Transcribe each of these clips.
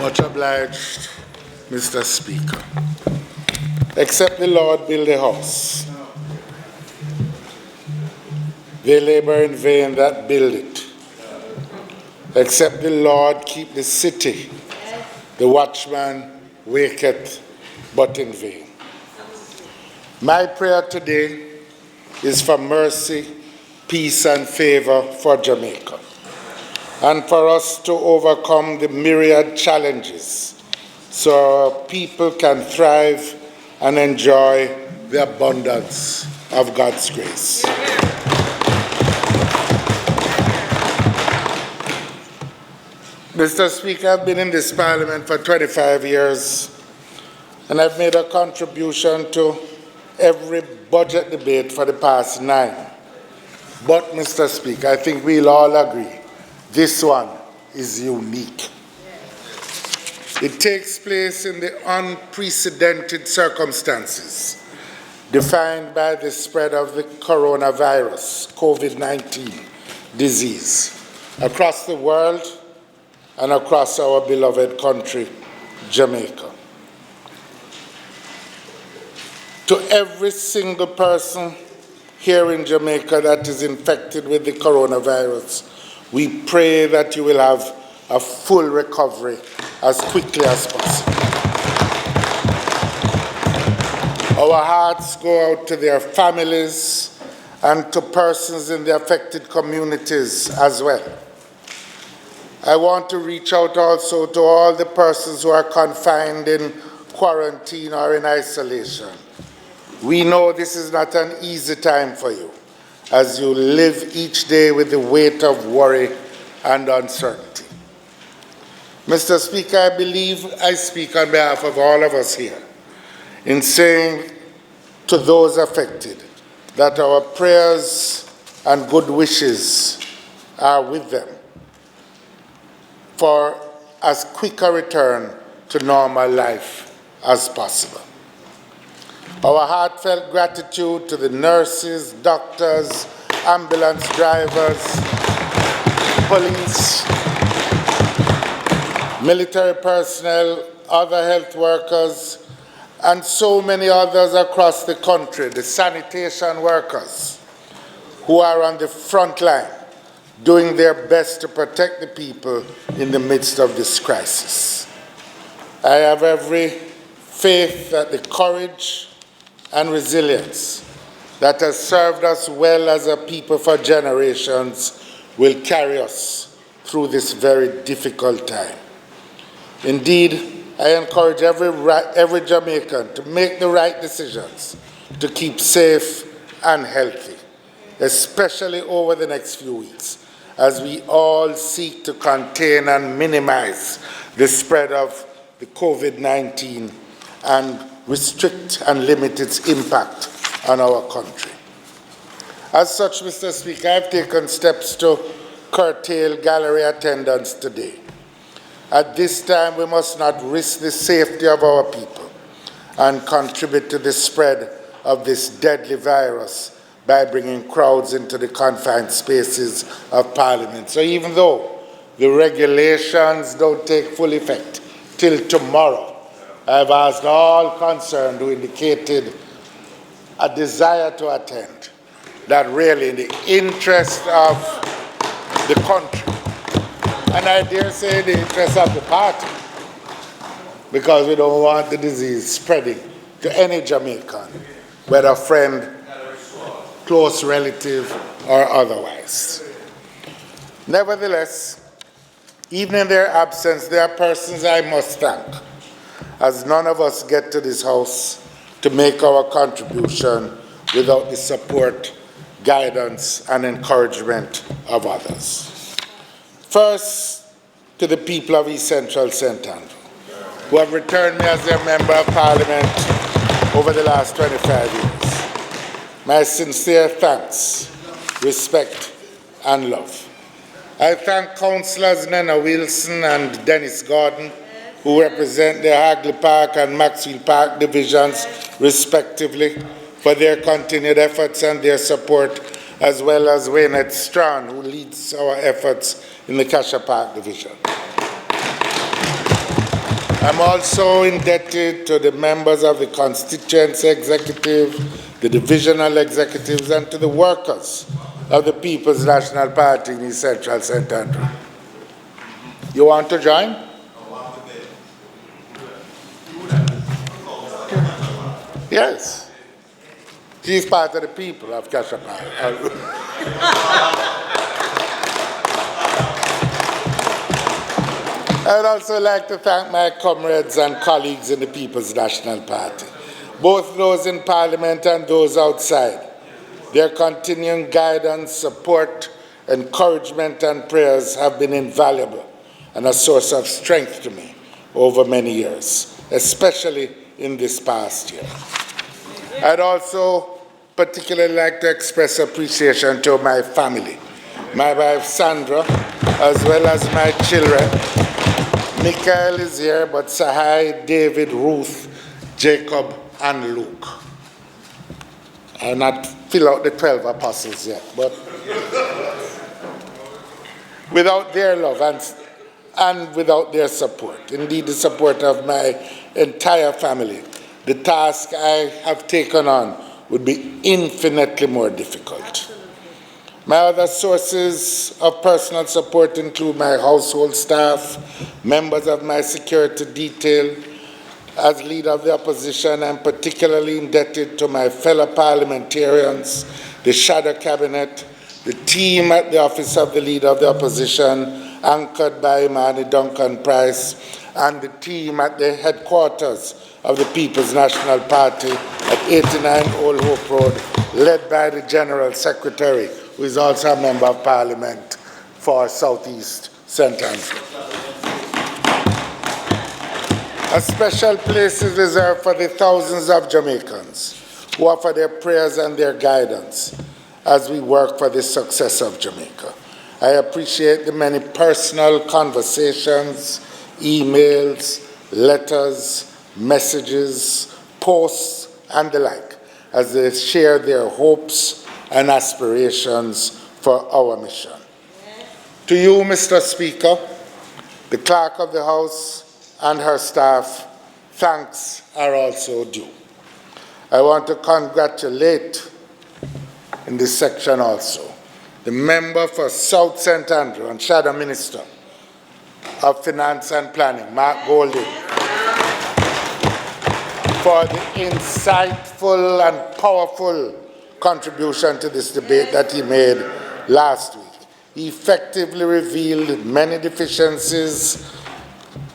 Much obliged, Mr. Speaker. Except the Lord build a house, they labor in vain that build it. Except the Lord keep the city, the watchman waketh but in vain. My prayer today is for mercy, peace, and favor for Jamaica, and for us to overcome the myriad challenges so our people can thrive and enjoy the abundance of God's grace. Mr. Speaker, I've been in this Parliament for 25 years, and I've made a contribution to every budget debate for the past 9. But, Mr. Speaker, I think we'll all agree, this one is unique. It takes place in the unprecedented circumstances defined by the spread of the coronavirus, COVID-19 disease, across the world and across our beloved country, Jamaica. To every single person here in Jamaica that is infected with the coronavirus, we pray that you will have a full recovery as quickly as possible. Our hearts go out to their families and to persons in the affected communities as well. I want to reach out also to all the persons who are confined in quarantine or in isolation. We know this is not an easy time for you as you live each day with the weight of worry and uncertainty. Mr. Speaker, I believe I speak on behalf of all of us here in saying to those affected that our prayers and good wishes are with them for as quick a return to normal life as possible. Our heartfelt gratitude to the nurses, doctors, ambulance drivers, police, military personnel, other health workers, and so many others across the country, the sanitation workers who are on the front line, doing their best to protect the people in the midst of this crisis. I have every faith that the courage and resilience that has served us well as a people for generations will carry us through this very difficult time. Indeed, I encourage every Jamaican to make the right decisions to keep safe and healthy, especially over the next few weeks, as we all seek to contain and minimize the spread of the COVID-19 and restrict and limit its impact on our country. As such, Mr. Speaker, I've taken steps to curtail gallery attendance today. At this time, we must not risk the safety of our people and contribute to the spread of this deadly virus by bringing crowds into the confined spaces of Parliament. So even though the regulations don't take full effect till tomorrow, I've asked all concerned who indicated a desire to attend that really in the interest of the country, and I dare say the interest of the party, because we don't want the disease spreading to any Jamaican, whether friend, close relative, or otherwise. Nevertheless, even in their absence, there are persons I must thank, as none of us get to this house to make our contribution without the support, guidance, and encouragement of others. First, to the people of East Central St. Andrew, who have returned me as their Member of Parliament over the last 25 years. My sincere thanks, respect, and love. I thank Councillors Nena Wilson and Dennis Gordon, who represent the Hagley Park and Maxwell Park divisions, respectively, for their continued efforts and their support, as well as Waynette Strand, who leads our efforts in the Cassia Park division. I'm also indebted to the members of the constituency executive, the divisional executives, and to the workers of the People's National Party in East Central St. Andrew. You want to join? Yes. She's part of the people of Kashapa. I would also like to thank my comrades and colleagues in the People's National Party, both those in Parliament and those outside. Their continuing guidance, support, encouragement, and prayers have been invaluable and a source of strength to me over many years, especially in this past year. I'd also particularly like to express appreciation to my family, my wife Sandra, as well as my children. Michael is here, but Sahai, David, Ruth, Jacob, and Luke. I'll not fill out the 12 apostles yet, but without their love and without their support, indeed the support of my entire family, the task I have taken on would be infinitely more difficult. My other sources of personal support include my household staff, members of my security detail. As leader of the opposition, I'm particularly indebted to my fellow parliamentarians, the shadow cabinet, the team at the office of the leader of the opposition, anchored by Imani Duncan Price, and the team at the headquarters of the People's National Party at 89 Old Hope Road, led by the General Secretary, who is also a Member of Parliament for Southeast St. Andrew. A special place is reserved for the thousands of Jamaicans who offer their prayers and their guidance as we work for the success of Jamaica. I appreciate the many personal conversations, emails, letters, messages, posts, and the like, as they share their hopes and aspirations for our mission. To you, Mr. Speaker, the Clerk of the House, and her staff, thanks are also due. I want to congratulate, in this section also, the member for South St. Andrew and Shadow Minister of Finance and Planning, Mark Golding, for the insightful and powerful contribution to this debate that he made last week. He effectively revealed many deficiencies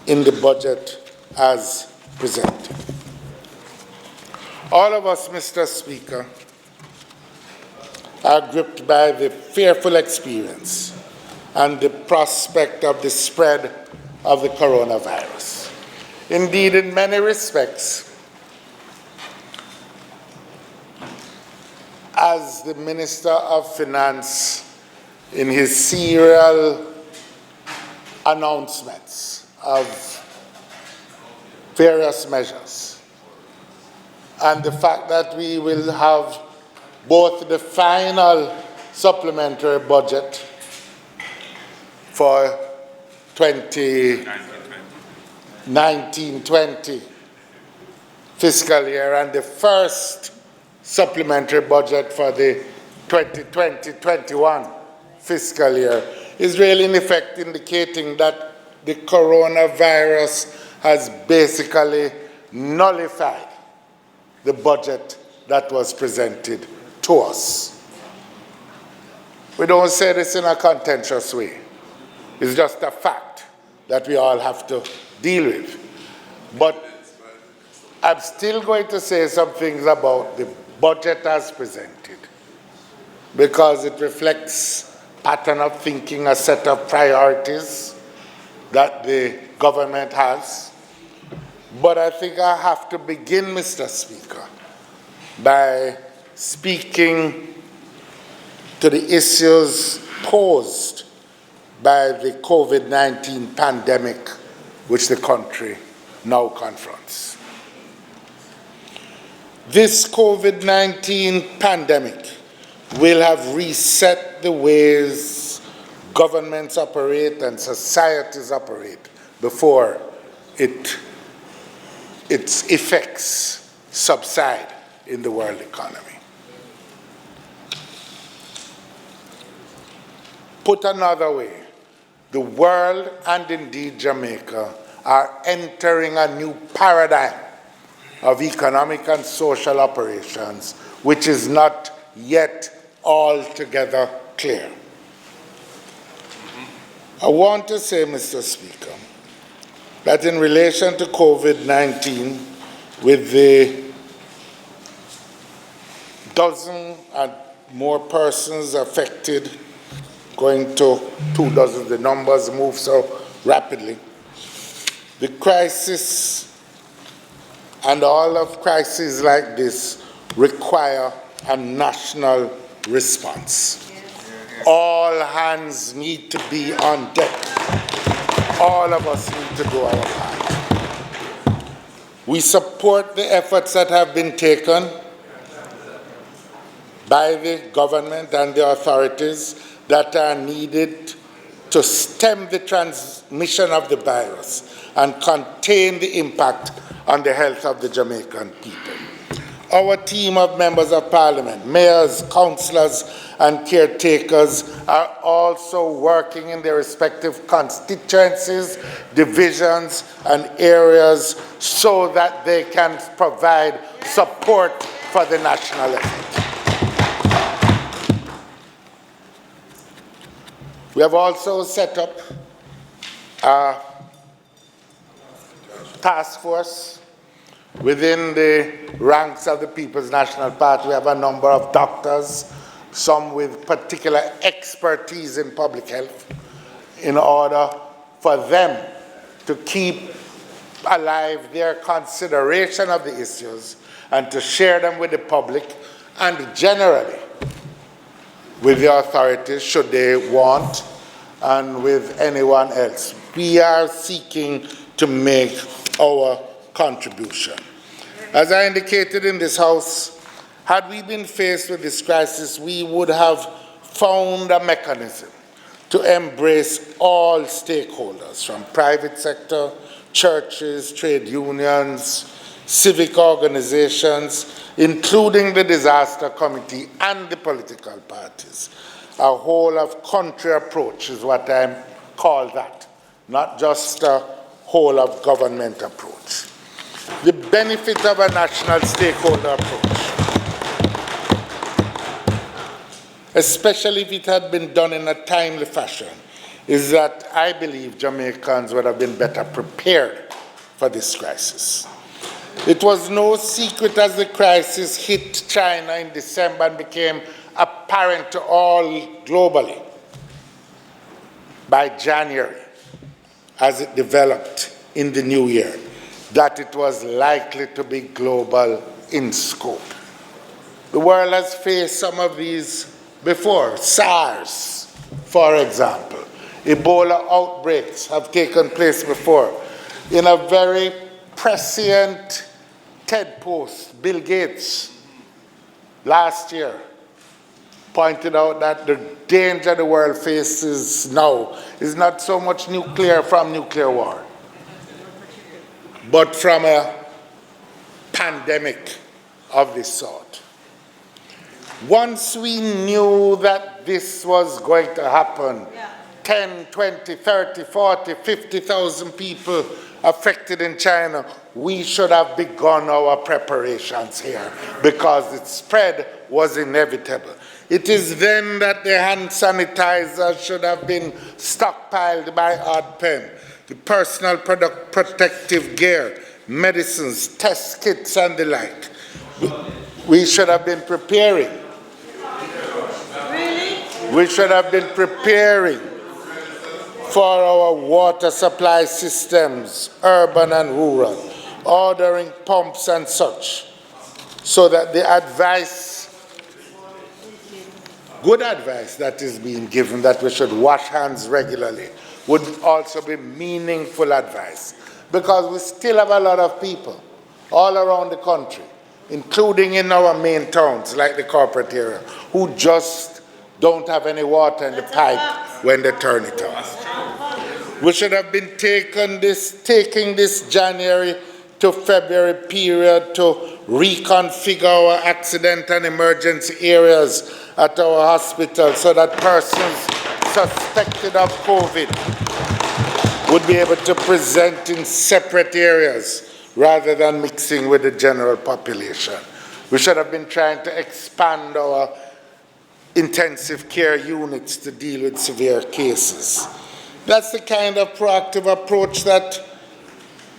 in the budget as presented. All of us, Mr. Speaker, are gripped by the fearful experience and the prospect of the spread of the coronavirus. Indeed, in many respects, as the Minister of Finance, in his serial announcements of various measures, and the fact that we will have both the final supplementary budget for 2019-20 fiscal year and the first supplementary budget for the 2020-21 fiscal year is really in effect indicating that the coronavirus has basically nullified the budget that was presented to us. We don't say this in a contentious way. It's just a fact that we all have to deal with. But I'm still going to say some things about the budget as presented, because it reflects a pattern of thinking, a set of priorities that the government has. But I think I have to begin, Mr. Speaker, by speaking to the issues posed by the COVID-19 pandemic which the country now confronts. This COVID-19 pandemic will have reset the ways governments operate and societies operate before it its effects subside in the world economy. Put another way, the world and indeed Jamaica are entering a new paradigm of economic and social operations, which is not yet altogether clear. I want to say, Mr. Speaker, that in relation to COVID-19, with the dozen and more persons affected, going to 2 dozen, the numbers move so rapidly, the crisis and all of crises like this require a national response. All hands need to be on deck. All of us need to do our part. We support the efforts that have been taken by the government and the authorities that are needed to stem the transmission of the virus and contain the impact on the health of the Jamaican people. Our team of members of parliament, mayors, councillors, and caretakers are also working in their respective constituencies, divisions, and areas so that they can provide support for the national effort. We have also set up a task force within the ranks of the People's National Party. We have a number of doctors, some with particular expertise in public health, in order for them to keep alive their consideration of the issues and to share them with the public and generally with the authorities, should they want, and with anyone else. We are seeking to make our contribution. As I indicated in this House, had we been faced with this crisis, we would have found a mechanism to embrace all stakeholders, from private sector, churches, trade unions, civic organizations, including the disaster committee and the political parties. A whole of country approach is what I call that, not just a whole of government approach. The benefit of a national stakeholder approach, especially if it had been done in a timely fashion, is that I believe Jamaicans would have been better prepared for this crisis. It was no secret as the crisis hit China in December and became apparent to all globally by January, as it developed in the new year, that it was likely to be global in scope. The world has faced some of these before. SARS, for example. Ebola outbreaks have taken place before. In a very prescient TED post, Bill Gates, last year, pointed out that the danger the world faces now is not so much nuclear from nuclear war, but from a pandemic of this sort. Once we knew that this was going to happen, 10, 20, 30, 40, 50,000 people affected in China, we should have begun our preparations here because its spread was inevitable. It is then that the hand sanitizer should have been stockpiled by odd pen, the personal protective gear, medicines, test kits, and the like. We should have been preparing. We should have been preparing for our water supply systems, urban and rural, ordering pumps and such, so that the advice, good advice that is being given, that we should wash hands regularly, would also be meaningful advice. Because we still have a lot of people all around the country, including in our main towns, like the corporate area, who just don't have any water in the pipe when they turn it on. We should have been taking this January to February period to reconfigure our accident and emergency areas at our hospital so that persons suspected of COVID would be able to present in separate areas rather than mixing with the general population. We should have been trying to expand our intensive care units to deal with severe cases. That's the kind of proactive approach that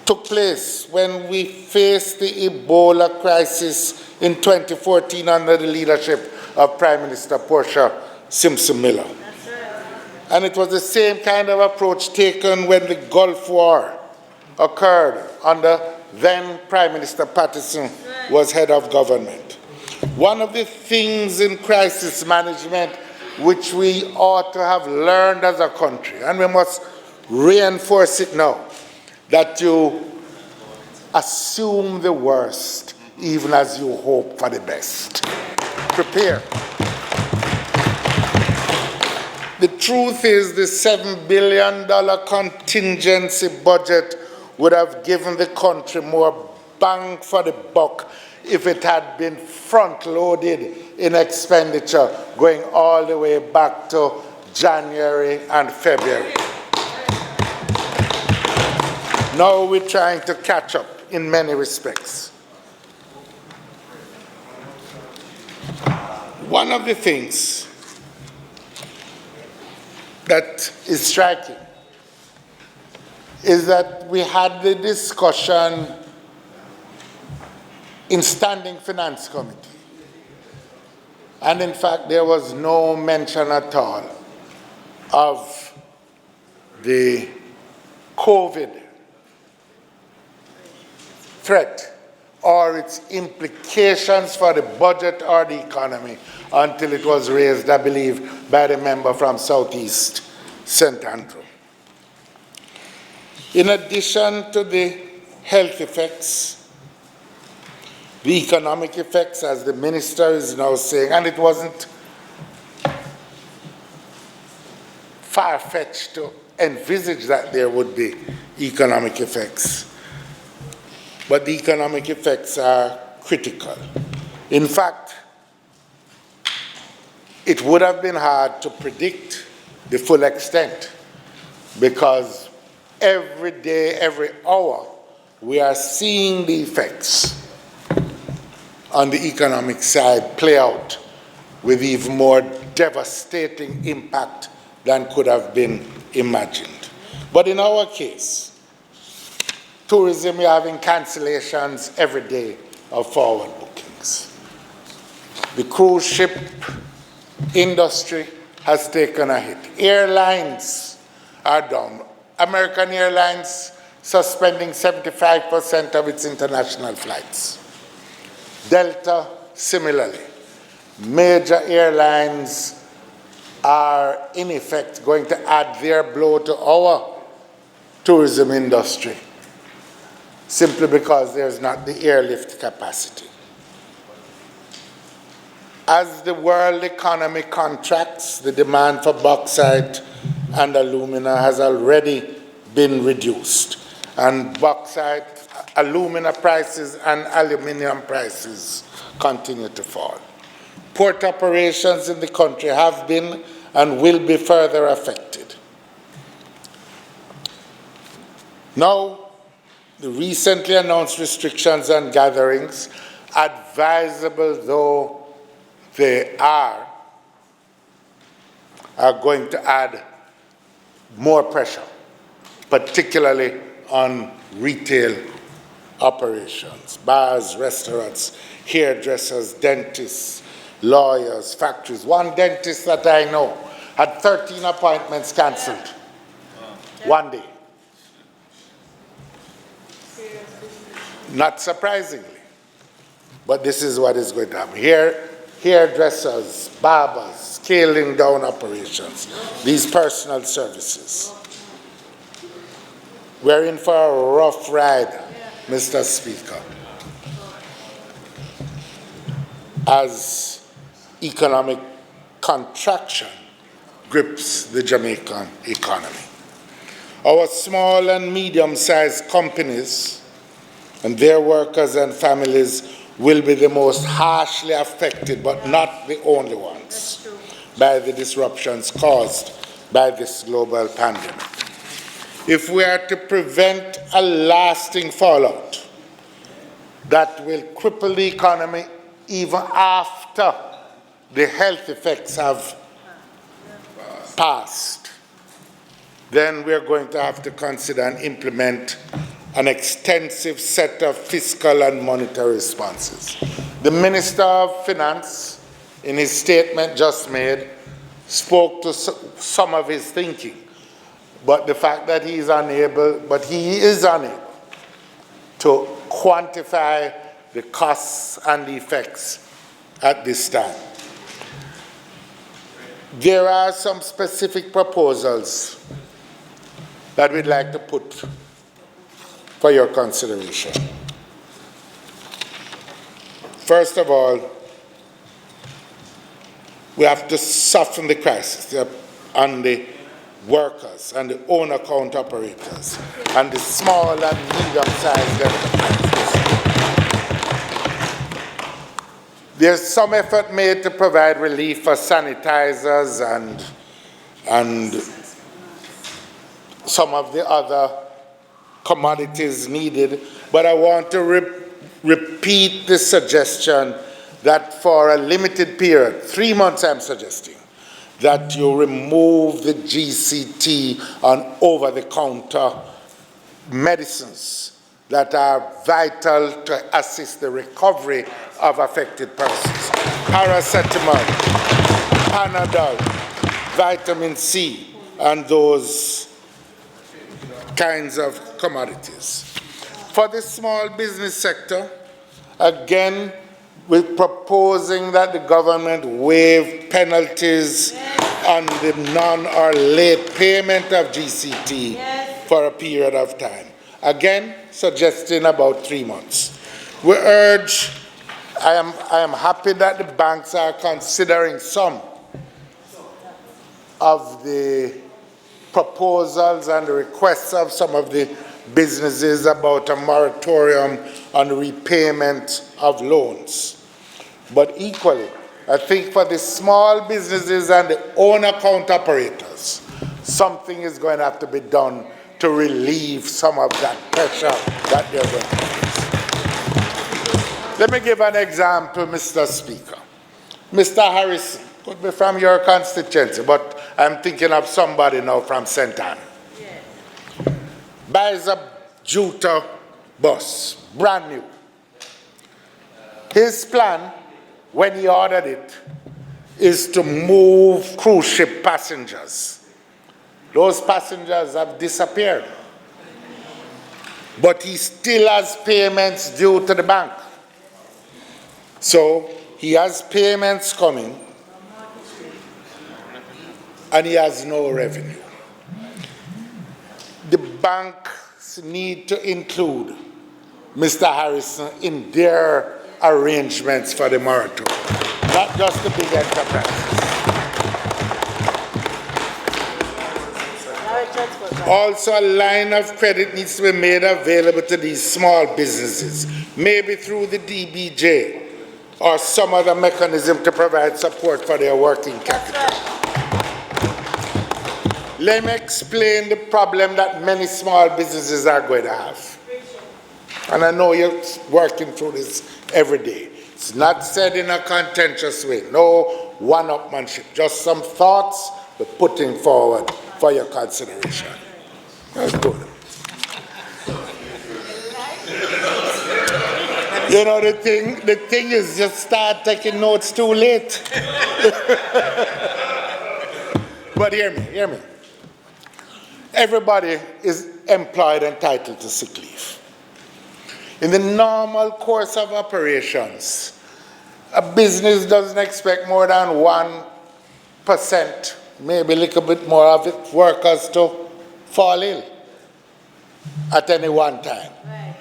took place when we faced the Ebola crisis in 2014 under the leadership of Prime Minister Portia Simpson Miller. And it was the same kind of approach taken when the Gulf War occurred under then Prime Minister Patterson was head of government. One of the things in crisis management which we ought to have learned as a country, and we must reinforce it now, that you assume the worst even as you hope for the best. Prepare. The truth is the $7 billion contingency budget would have given the country more bang for the buck if it had been front-loaded in expenditure going all the way back to January and February. Now we're trying to catch up in many respects. One of the things that is striking is that we had the discussion in Standing Finance Committee. And in fact, there was no mention at all of the COVID threat or its implications for the budget or the economy until it was raised, I believe, by the member from Southeast St. Andrew. In addition to the health effects, the economic effects, as the minister is now saying, and it wasn't far-fetched to envisage that there would be economic effects. But the economic effects are critical. In fact, it would have been hard to predict the full extent because every day, every hour, we are seeing the effects on the economic side play out with even more devastating impact than could have been imagined. But in our case, tourism, we're having cancellations every day of forward bookings. The cruise ship industry has taken a hit. Airlines are down. American Airlines suspending 75% of its international flights. Delta, similarly. Major airlines are, in effect, going to add their blow to our tourism industry simply because there's not the airlift capacity. As the world economy contracts, the demand for bauxite and alumina has already been reduced. And bauxite, alumina prices and aluminum prices continue to fall. Port operations in the country have been and will be further affected. Now, the recently announced restrictions on gatherings, advisable though they are going to add more pressure, particularly on retail operations, bars, restaurants, hairdressers, dentists, lawyers, factories. One dentist that I know had 13 appointments canceled one day. Not surprisingly, but this is what is going to happen. Hairdressers, barbers, scaling down operations, these personal services. We're in for a rough ride, Mr. Speaker, as economic contraction grips the Jamaican economy. Our small and medium-sized companies and their workers and families will be the most harshly affected, but not the only ones, by the disruptions caused by this global pandemic. If we are to prevent a lasting fallout that will cripple the economy even after the health effects have passed, then we're going to have to consider and implement an extensive set of fiscal and monetary responses. The Minister of Finance, in his statement just made, spoke to some of his thinking, but the fact that he is unable to quantify the costs and the effects at this time. There are some specific proposals that we'd like to put for your consideration. First of all, we have to soften the crisis on the workers and the own account operators and the small and medium-sized enterprises. There's some effort made to provide relief for sanitizers and some of the other commodities needed, but I want to repeat the suggestion that for a limited period, 3 months I'm suggesting, that you remove the GCT on over-the-counter medicines that are vital to assist the recovery of affected persons. Paracetamol, Panadol, vitamin C, and those kinds of commodities. For the small business sector, again, we're proposing that the government waive penalties on the non or late payment of GCT for a period of time. Again, suggesting about 3 months. We urge, I am happy that the banks are considering some of the proposals and the requests of some of the businesses about a moratorium on repayment of loans. But equally, I think for the small businesses and the own account operators, something is going to have to be done to relieve some of that pressure that they're going to face. Let me give an example, Mr. Speaker. Mr. Harrison, could be from your constituency, but I'm thinking of somebody now from St. Anne. Buys a Jupiter bus, brand new. His plan, when he ordered it, is to move cruise ship passengers. Those passengers have disappeared. But he still has payments due to the bank. So he has payments coming, and he has no revenue. The banks need to include Mr. Harrison in their arrangements for the moratorium, not just the big enterprises. Also, a line of credit needs to be made available to these small businesses, maybe through the DBJ or some other mechanism to provide support for their working capital. Let me explain the problem that many small businesses are going to have. And I know you're working through this every day. It's not said in a contentious way. No one-upmanship. Just some thoughts we're putting forward for your consideration. That's good. You know, the thing is, just start taking notes too late. But hear me. Everybody is employed and entitled to sick leave. In the normal course of operations, a business doesn't expect more than 1%, maybe a little bit more of its workers to fall ill at any one time. Right.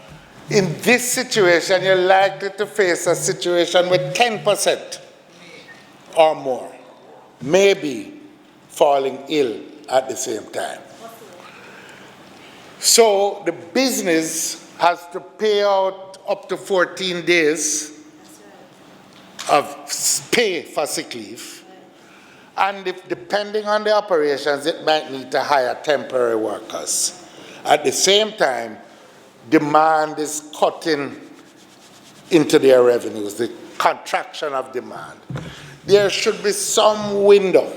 In this situation, you're likely to face a situation with 10% or more, maybe falling ill at the same time. So the business has to pay out up to 14 days of pay for sick leave. And if, depending on the operations, it might need to hire temporary workers. At the same time, demand is cutting into their revenues, the contraction of demand. There should be some window,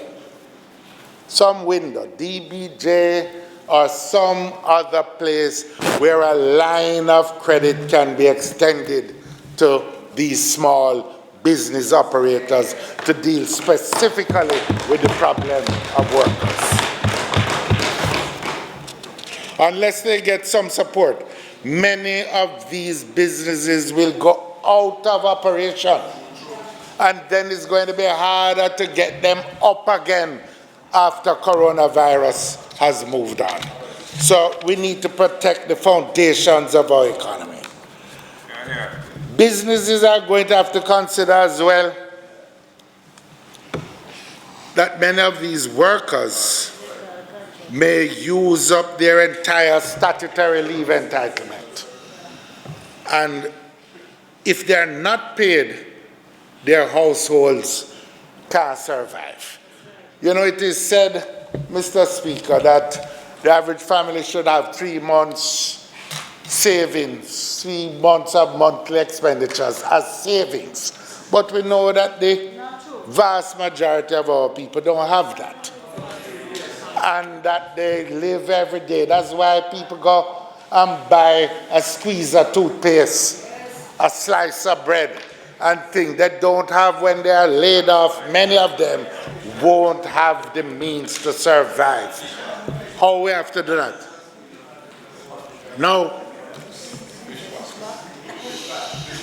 DBJ or some other place where a line of credit can be extended to these small business operators to deal specifically with the problem of workers. Unless they get some support, many of these businesses will go out of operation, and then it's going to be harder to get them up again after coronavirus has moved on. So we need to protect the foundations of our economy. Businesses are going to have to consider as well that many of these workers may use up their entire statutory leave entitlement. And if they're not paid, their households can't survive. You know, it is said, Mr. Speaker, that the average family should have 3 months savings, 3 months of monthly expenditures as savings. But we know that the vast majority of our people don't have that. And that they live every day. That's why people go and buy a squeeze of toothpaste, a slice of bread, and things they don't have when they are laid off. Many of them won't have the means to survive. How we have to do that?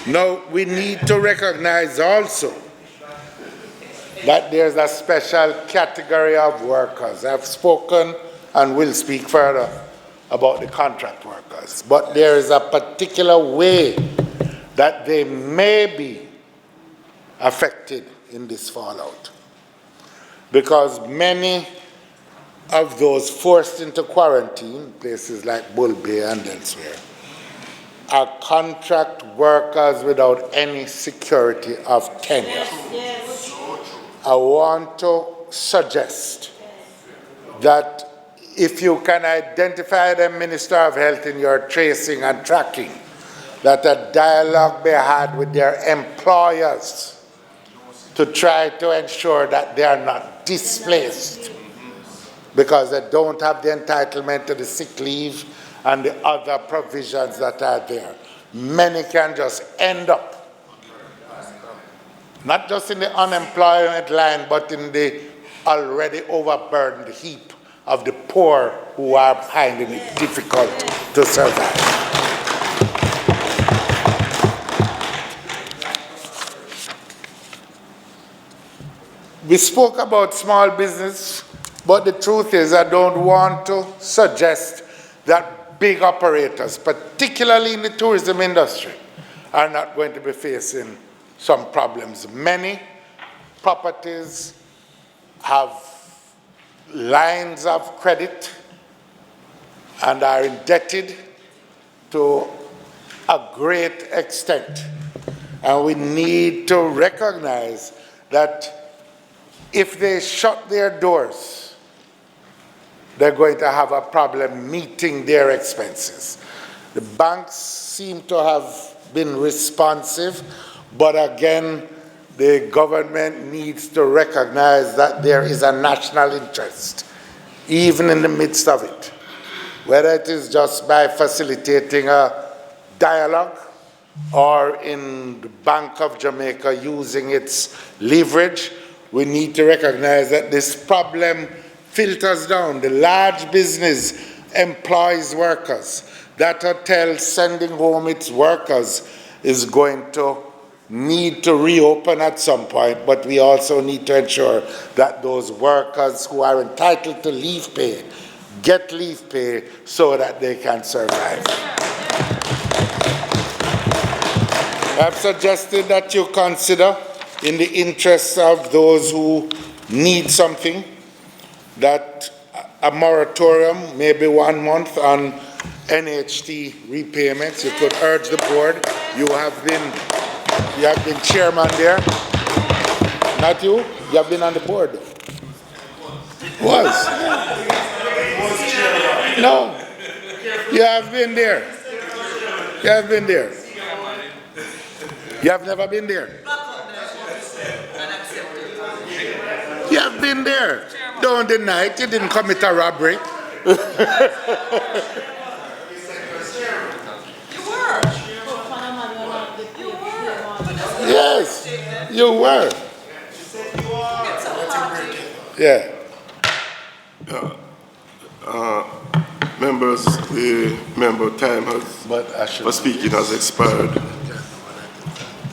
No, we need to recognize also that there's a special category of workers. I've spoken and will speak further about the contract workers, but there is a particular way that they may be affected in this fallout, because many of those forced into quarantine, places like Bull Bay and elsewhere, are contract workers without any security of tenure. Yes. I want to suggest that if you can identify the Minister of Health in your tracing and tracking, that a dialogue be had with their employers to try to ensure that they are not displaced because they don't have the entitlement to the sick leave and the other provisions that are there. Many can just end up not just in the unemployment line, but in the already overburdened heap of the poor who are finding it difficult to survive. We spoke about small business, but the truth is I don't want to suggest that big operators, particularly in the tourism industry, are not going to be facing some problems. Many properties have lines of credit and are indebted to a great extent. And we need to recognize that if they shut their doors, they're going to have a problem meeting their expenses. The banks seem to have been responsive, but again, the government needs to recognize that there is a national interest, even in the midst of it. Whether it is just by facilitating a dialogue or in the Bank of Jamaica using its leverage, we need to recognize that this problem filters down. The large business employs workers. That hotel sending home its workers is going to need to reopen at some point, but we also need to ensure that those workers who are entitled to leave pay get leave pay so that they can survive. I've suggested that you consider, in the interests of those who need something, that a moratorium, maybe 1 month, on NHT repayments. You could urge the board. You have been chairman there. Not you? You have been on the board. Was? No. You have been there. You have been there. You have never been there. You have been there. Don't deny it. You didn't commit a robbery. You were. Yes, you were. Yeah. Members, the member time for speaking has expired.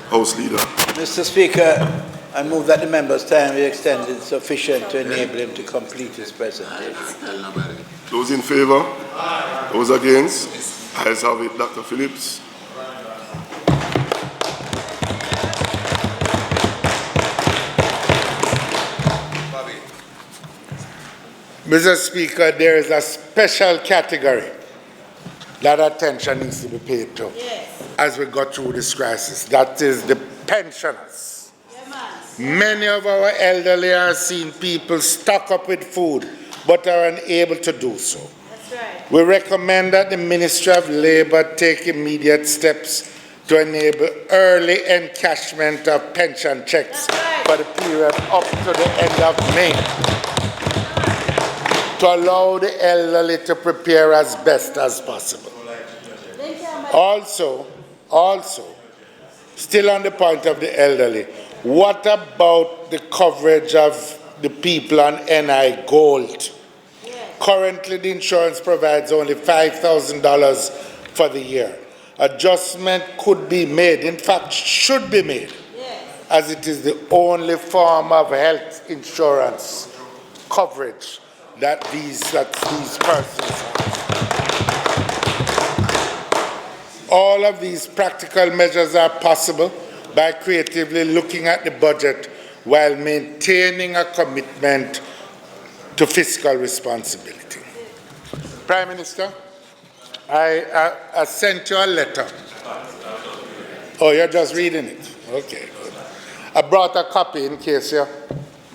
House Leader. Mr. Speaker, I move that the member's time be extended sufficient to enable him to complete his presentation. Those in favor? Those against? Ayes have it. Dr. Phillips. Mr. Speaker, there is a special category that attention needs to be paid to as we go through this crisis. That is the pensioners. Many of our elderly are seeing people stock up with food but are unable to do so. That's right. We recommend that the Ministry of Labour take immediate steps to enable early encashment of pension checks for the period up to the end of May, to allow the elderly to prepare as best as possible. Also, still on the point of the elderly, what about the coverage of the people on NI Gold? Currently, the insurance provides only $5,000 for the year. Adjustment could be made, in fact, should be made, as it is the only form of health insurance coverage that these persons have. All of these practical measures are possible by creatively looking at the budget while maintaining a commitment to fiscal responsibility. Prime Minister, I sent you a letter. Oh, you're just reading it? Okay, good. I brought a copy in case you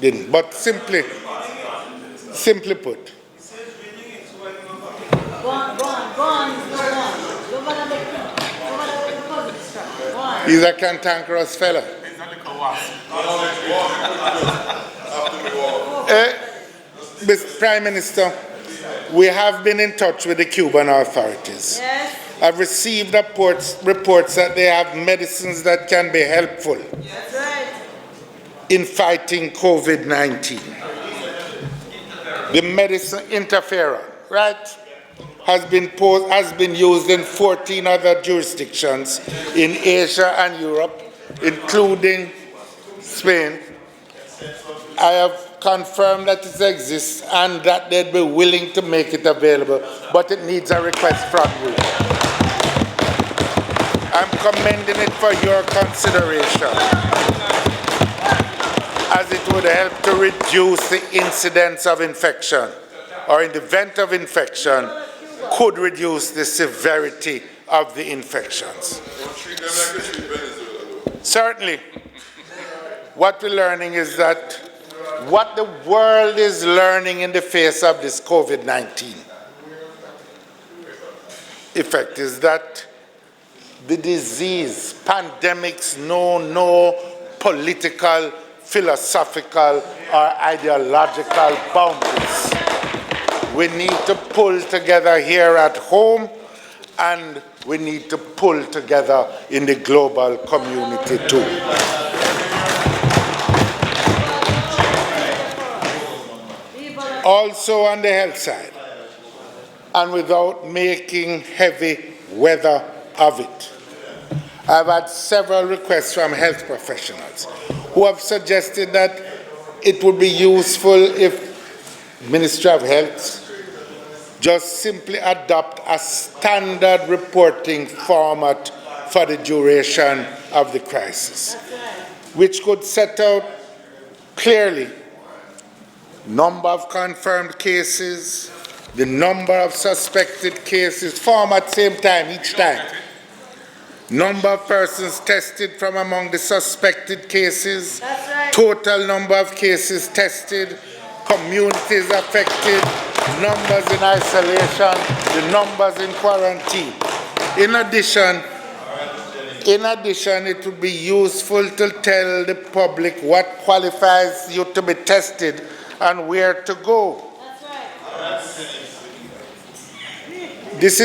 didn't, but simply put. He's a cantankerous fella. Mr. Prime Minister, we have been in touch with the Cuban authorities. Yes. I've received reports that they have medicines that can be helpful in fighting COVID-19. The medicine interferon, right, has been used in 14 other jurisdictions in Asia and Europe, including Spain. I have confirmed that it exists and that they'd be willing to make it available, but it needs a request from you. I'm commending it for your consideration, as it would help to reduce the incidence of infection, or in the event of infection, could reduce the severity of the infections. Certainly, what we're learning is that what the world is learning in the face of this COVID-19 effect is that the disease, pandemics know no political, philosophical, or ideological boundaries. We need to pull together here at home, and we need to pull together in the global community too. Also on the health side, and without making heavy weather of it, I've had several requests from health professionals who have suggested that it would be useful if Ministry of Health just simply adopt a standard reporting format for the duration of the crisis, which could set out clearly number of confirmed cases, the number of suspected cases, form at the same time each time. Number of persons tested from among the suspected cases, total number of cases tested, communities affected, numbers in isolation, the numbers in quarantine. In addition, it would be useful to tell the public what qualifies you to be tested and where to go. That's right. This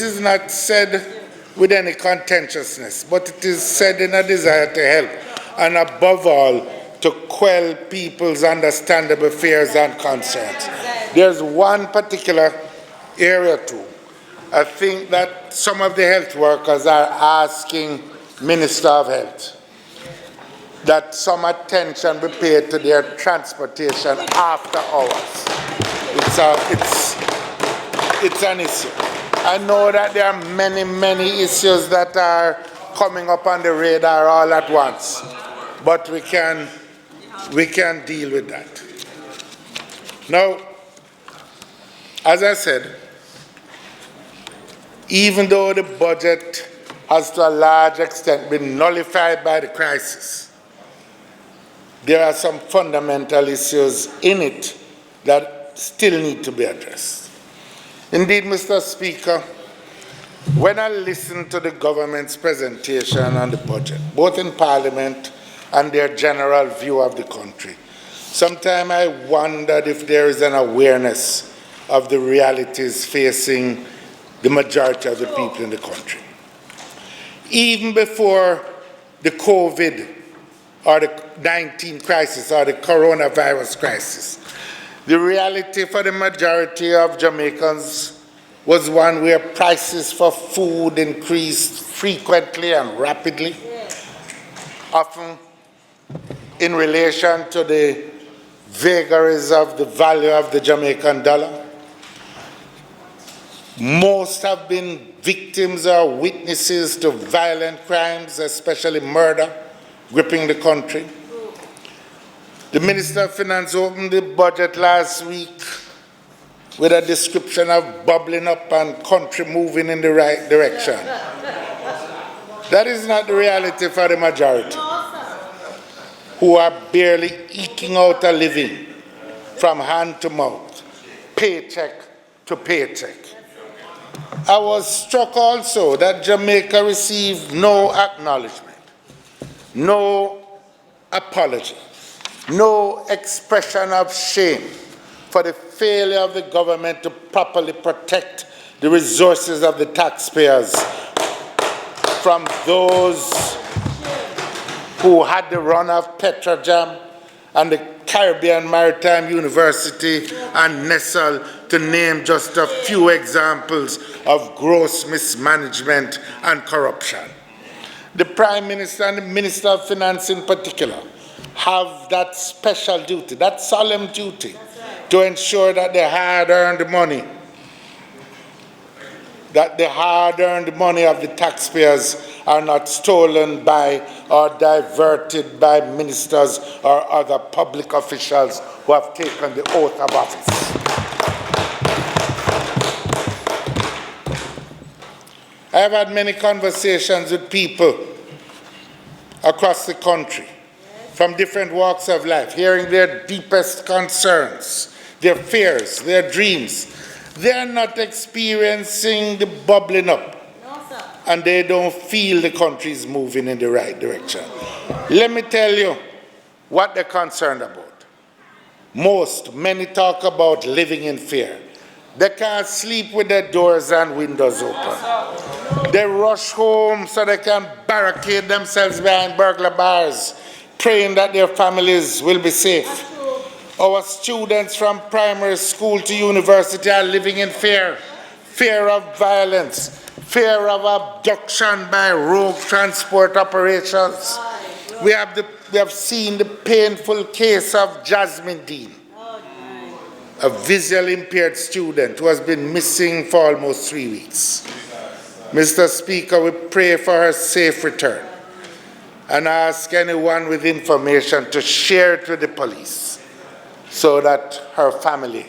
is not said with any contentiousness, but it is said in a desire to help, and above all, to quell people's understandable fears and concerns. There's one particular area too. I think that some of the health workers are asking Minister of Health that some attention be paid to their transportation after hours. It's an issue. I know that there are many issues that are coming up on the radar all at once, but we can deal with that. Now, as I said, even though the budget has to a large extent been nullified by the crisis, there are some fundamental issues in it that still need to be addressed. Indeed, Mr. Speaker, when I listen to the government's presentation on the budget, both in Parliament and their general view of the country, sometimes I wondered if there is an awareness of the realities facing the majority of the people in the country. Even before the COVID or the 19 crisis or the coronavirus crisis, the reality for the majority of Jamaicans was one where prices for food increased frequently and rapidly, often in relation to the vagaries of the value of the Jamaican dollar. Most have been victims or witnesses to violent crimes, especially murder, gripping the country. The Minister of Finance opened the budget last week with a description of bubbling up and country moving in the right direction. That is not the reality for the majority, who are barely eking out a living from hand to mouth, paycheck to paycheck. I was struck also that Jamaica received no acknowledgement, no apology, no expression of shame for the failure of the government to properly protect the resources of the taxpayers from those who had the run of Petrojam and the Caribbean Maritime University and Nestle, to name just a few examples of gross mismanagement and corruption. The Prime Minister and the Minister of Finance in particular have that special duty, that solemn duty, to ensure that the hard-earned money of the taxpayers are not stolen by or diverted by ministers or other public officials who have taken the oath of office. I have had many conversations with people across the country from different walks of life, hearing their deepest concerns, their fears, their dreams. They are not experiencing the bubbling up, and they don't feel the country is moving in the right direction. Let me tell you what they're concerned about. Many talk about living in fear. They can't sleep with their doors and windows open. They rush home so they can barricade themselves behind burglar bars, praying that their families will be safe. Our students from primary school to university are living in fear. Fear of violence, fear of abduction by rogue transport operations. We have seen the painful case of Jasmine Dean, a visually impaired student who has been missing for almost 3 weeks. Mr. Speaker, we pray for her safe return and ask anyone with information to share it with the police so that her family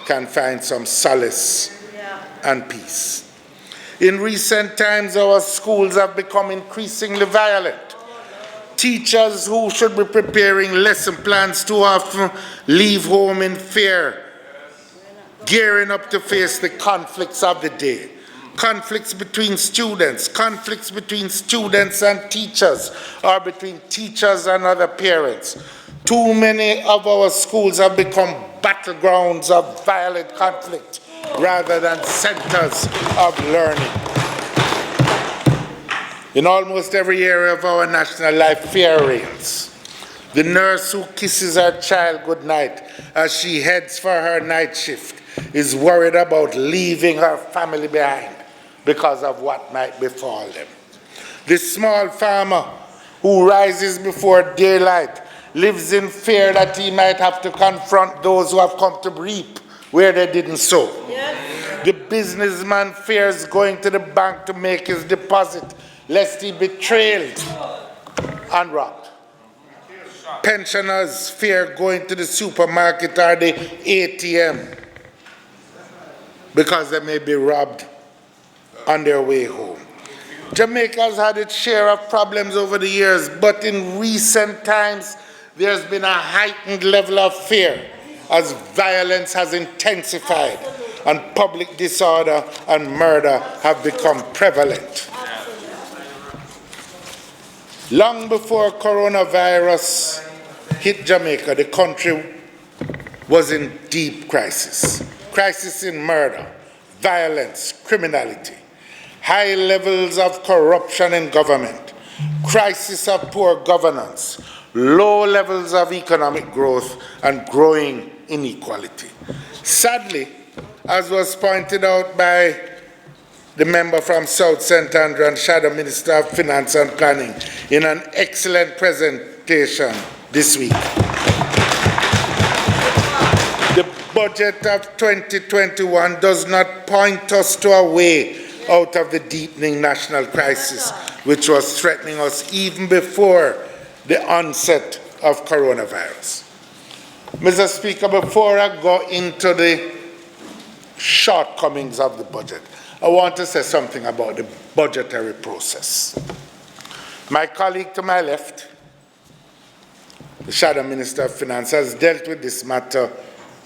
can find some solace and peace. In recent times, our schools have become increasingly violent. Teachers who should be preparing lesson plans too often leave home in fear, gearing up to face the conflicts of the day. Conflicts between students and teachers, or between teachers and other parents. Too many of our schools have become battlegrounds of violent conflict rather than centers of learning. In almost every area of our national life, fear reigns. The nurse who kisses her child goodnight as she heads for her night shift is worried about leaving her family behind because of what might befall them. The small farmer who rises before daylight lives in fear that he might have to confront those who have come to reap where they didn't sow. Yes. The businessman fears going to the bank to make his deposit lest he be trailed and robbed. Pensioners fear going to the supermarket or the ATM because they may be robbed on their way home. Jamaica has had its share of problems over the years, but in recent times, there's been a heightened level of fear as violence has intensified and public disorder and murder have become prevalent. Long before coronavirus hit Jamaica, the country was in deep crisis. Crisis in murder, violence, criminality, high levels of corruption in government, crisis of poor governance, low levels of economic growth, and growing inequality. Sadly, as was pointed out by the member from South St. Andrew and Shadow Minister of Finance and Planning in an excellent presentation this week, the budget of 2021 does not point us to a way out of the deepening national crisis, which was threatening us even before the onset of coronavirus. Mr. Speaker, before I go into the shortcomings of the budget, I want to say something about the budgetary process. My colleague to my left, the Shadow Minister of Finance, has dealt with this matter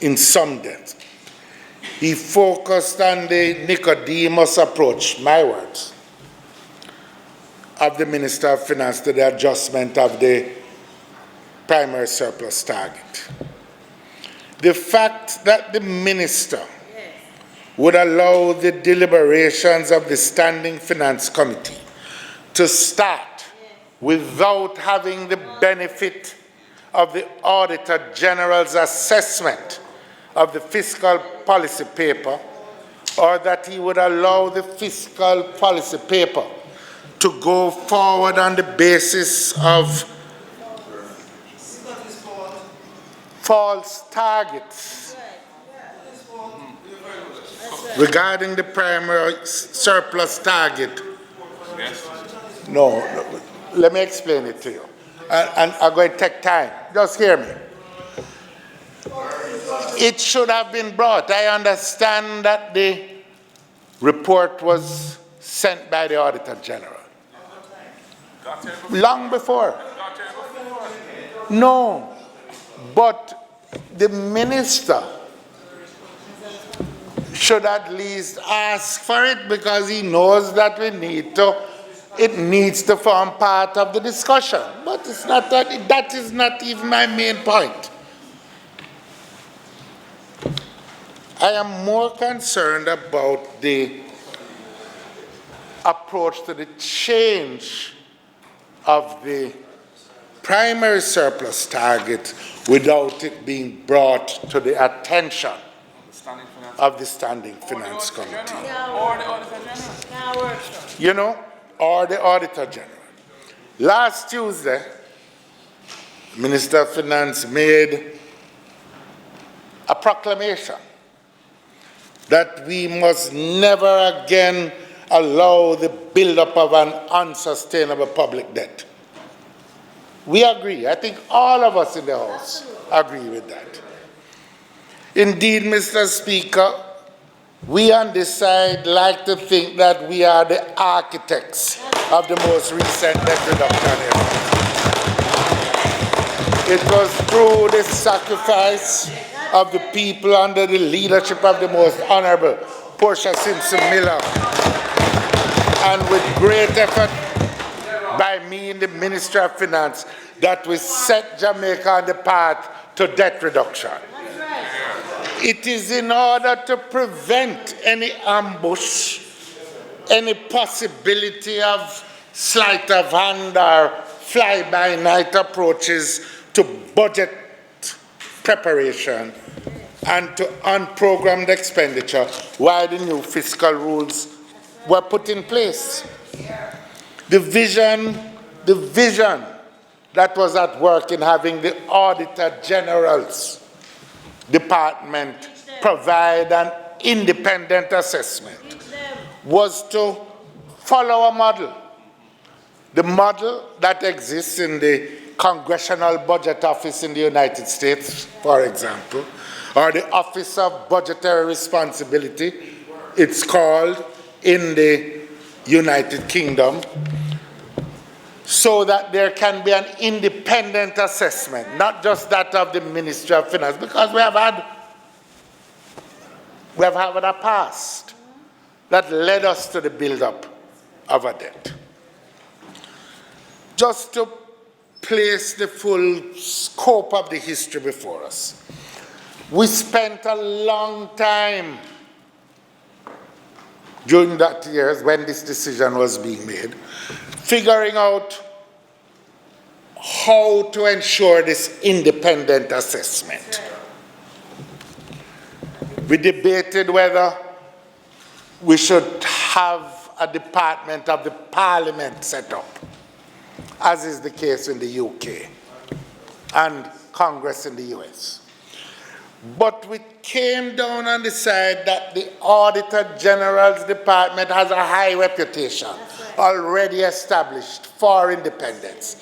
in some depth. He focused on the Nicodemus approach, my words, of the Minister of Finance to the adjustment of the primary surplus target. The fact that the Minister would allow the deliberations of the Standing Finance Committee to start without having the benefit of the Auditor General's assessment of the fiscal policy paper, or that he would allow the fiscal policy paper to go forward on the basis of false targets regarding the primary surplus target. No, let me explain it to you. And I'm going to take time. Just hear me. It should have been brought. I understand that the report was sent by the Auditor General. Long before. No, but the minister should at least ask for it because he knows that it needs to form part of the discussion. But it's not that is not even my main point. I am more concerned about the approach to the change of the primary surplus target without it being brought to the attention of the Standing Finance Committee. Or the Auditor General. You know, or the Auditor General. Last Tuesday, Minister of Finance made a proclamation that we must never again allow the buildup of an unsustainable public debt. We agree. I think all of us in the House agree with that. Indeed, Mr. Speaker, we on this side like to think that we are the architects of the most recent debt reduction effort. It was through the sacrifice of the people under the leadership of the most Honorable Portia Simpson Miller, and with great effort by me in the Ministry of Finance, that we set Jamaica on the path to debt reduction. It is in order to prevent any ambush, any possibility of sleight of hand or fly-by-night approaches to budget preparation and to unprogrammed expenditure while the new fiscal rules were put in place. The vision that was at work in having the Auditor General's department provide an independent assessment was to follow a model. The model that exists in the Congressional Budget Office in the United States, for example, or the Office of Budgetary Responsibility, it's called in the United Kingdom, so that there can be an independent assessment, not just that of the Ministry of Finance, because we have had a past that led us to the build-up of a debt. Just to place the full scope of the history before us, we spent a long time during that years when this decision was being made, figuring out how to ensure this independent assessment. We debated whether we should have a department of the Parliament set up, as is the case in the UK and Congress in the US. But we came down on the side that the Auditor General's department has a high reputation already established for independence.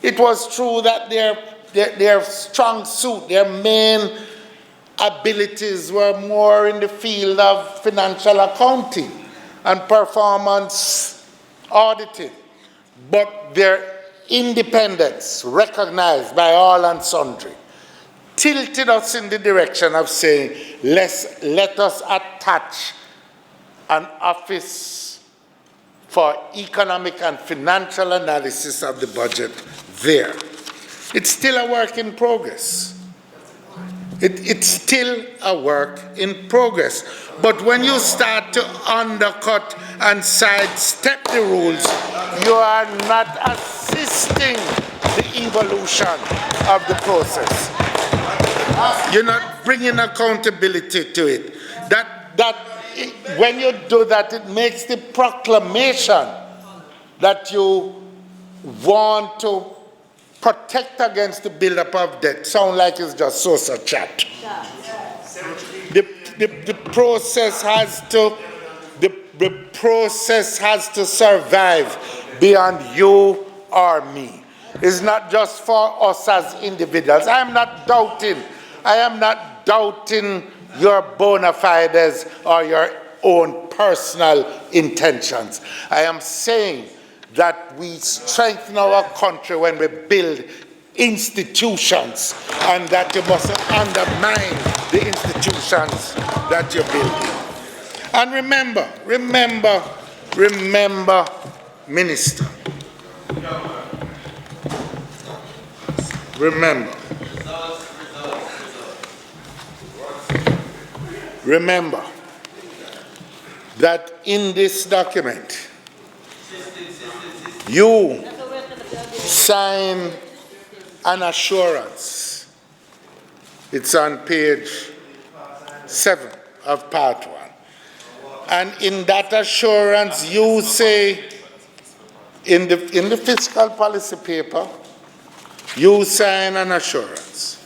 It was true that their strong suit, their main abilities were more in the field of financial accounting and performance auditing, but their independence, recognized by all and sundry, tilted us in the direction of saying, let us attach an office for economic and financial analysis of the budget there. It's still a work in progress. It's still a work in progress. But when you start to undercut and sidestep the rules, you are not assisting the evolution of the process. You're not bringing accountability to it. When you do that, it makes the proclamation that you want to protect against the buildup of debt sound like it's just social chat. The process has to survive beyond you or me. It's not just for us as individuals. I am not doubting your bona fides or your own personal intentions. I am saying that we strengthen our country when we build institutions, and that you must undermine the institutions that you're building. And remember, Minister, remember that in this document, you sign an assurance. It's on page 7 of part 1. And in that assurance, you say, in the fiscal policy paper, you sign an assurance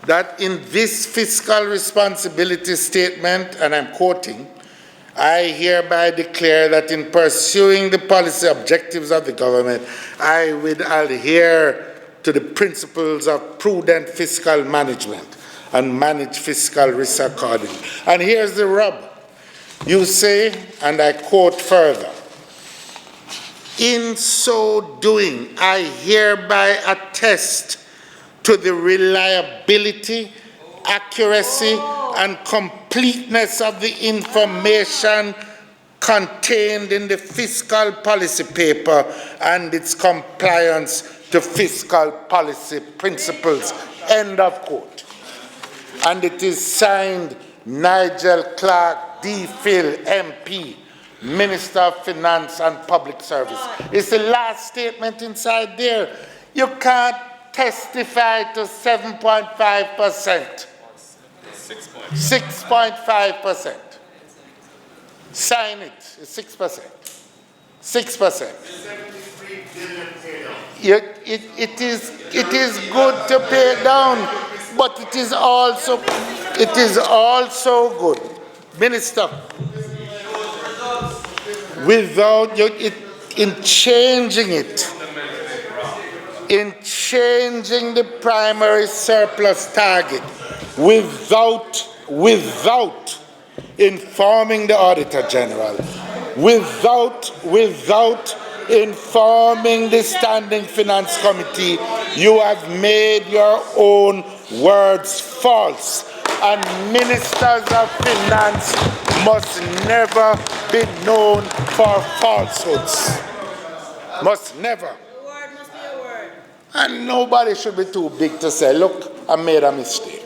that in this fiscal responsibility statement, and I'm quoting, I hereby declare that in pursuing the policy objectives of the government, I will adhere to the principles of prudent fiscal management and manage fiscal risk accordingly. And here's the rub. You say, and I quote further, in so doing, I hereby attest to the reliability, accuracy, and completeness of the information contained in the fiscal policy paper and its compliance to fiscal policy principles, end of quote. And it is signed Nigel Clark, D.Phil, MP, Minister of Finance and Public Service. It's the last statement inside there. You can't testify to 7.5%. 6.5%. Sign it. It's 6%. 6%. It is good to pay down, but it is also good, Minister. Without in changing the primary surplus target, without informing the Auditor General, without informing the Standing Finance Committee, you have made your own words false. And ministers of finance must never be known for falsehoods. Must never. A word must be a word. And nobody should be too big to say, look, I made a mistake.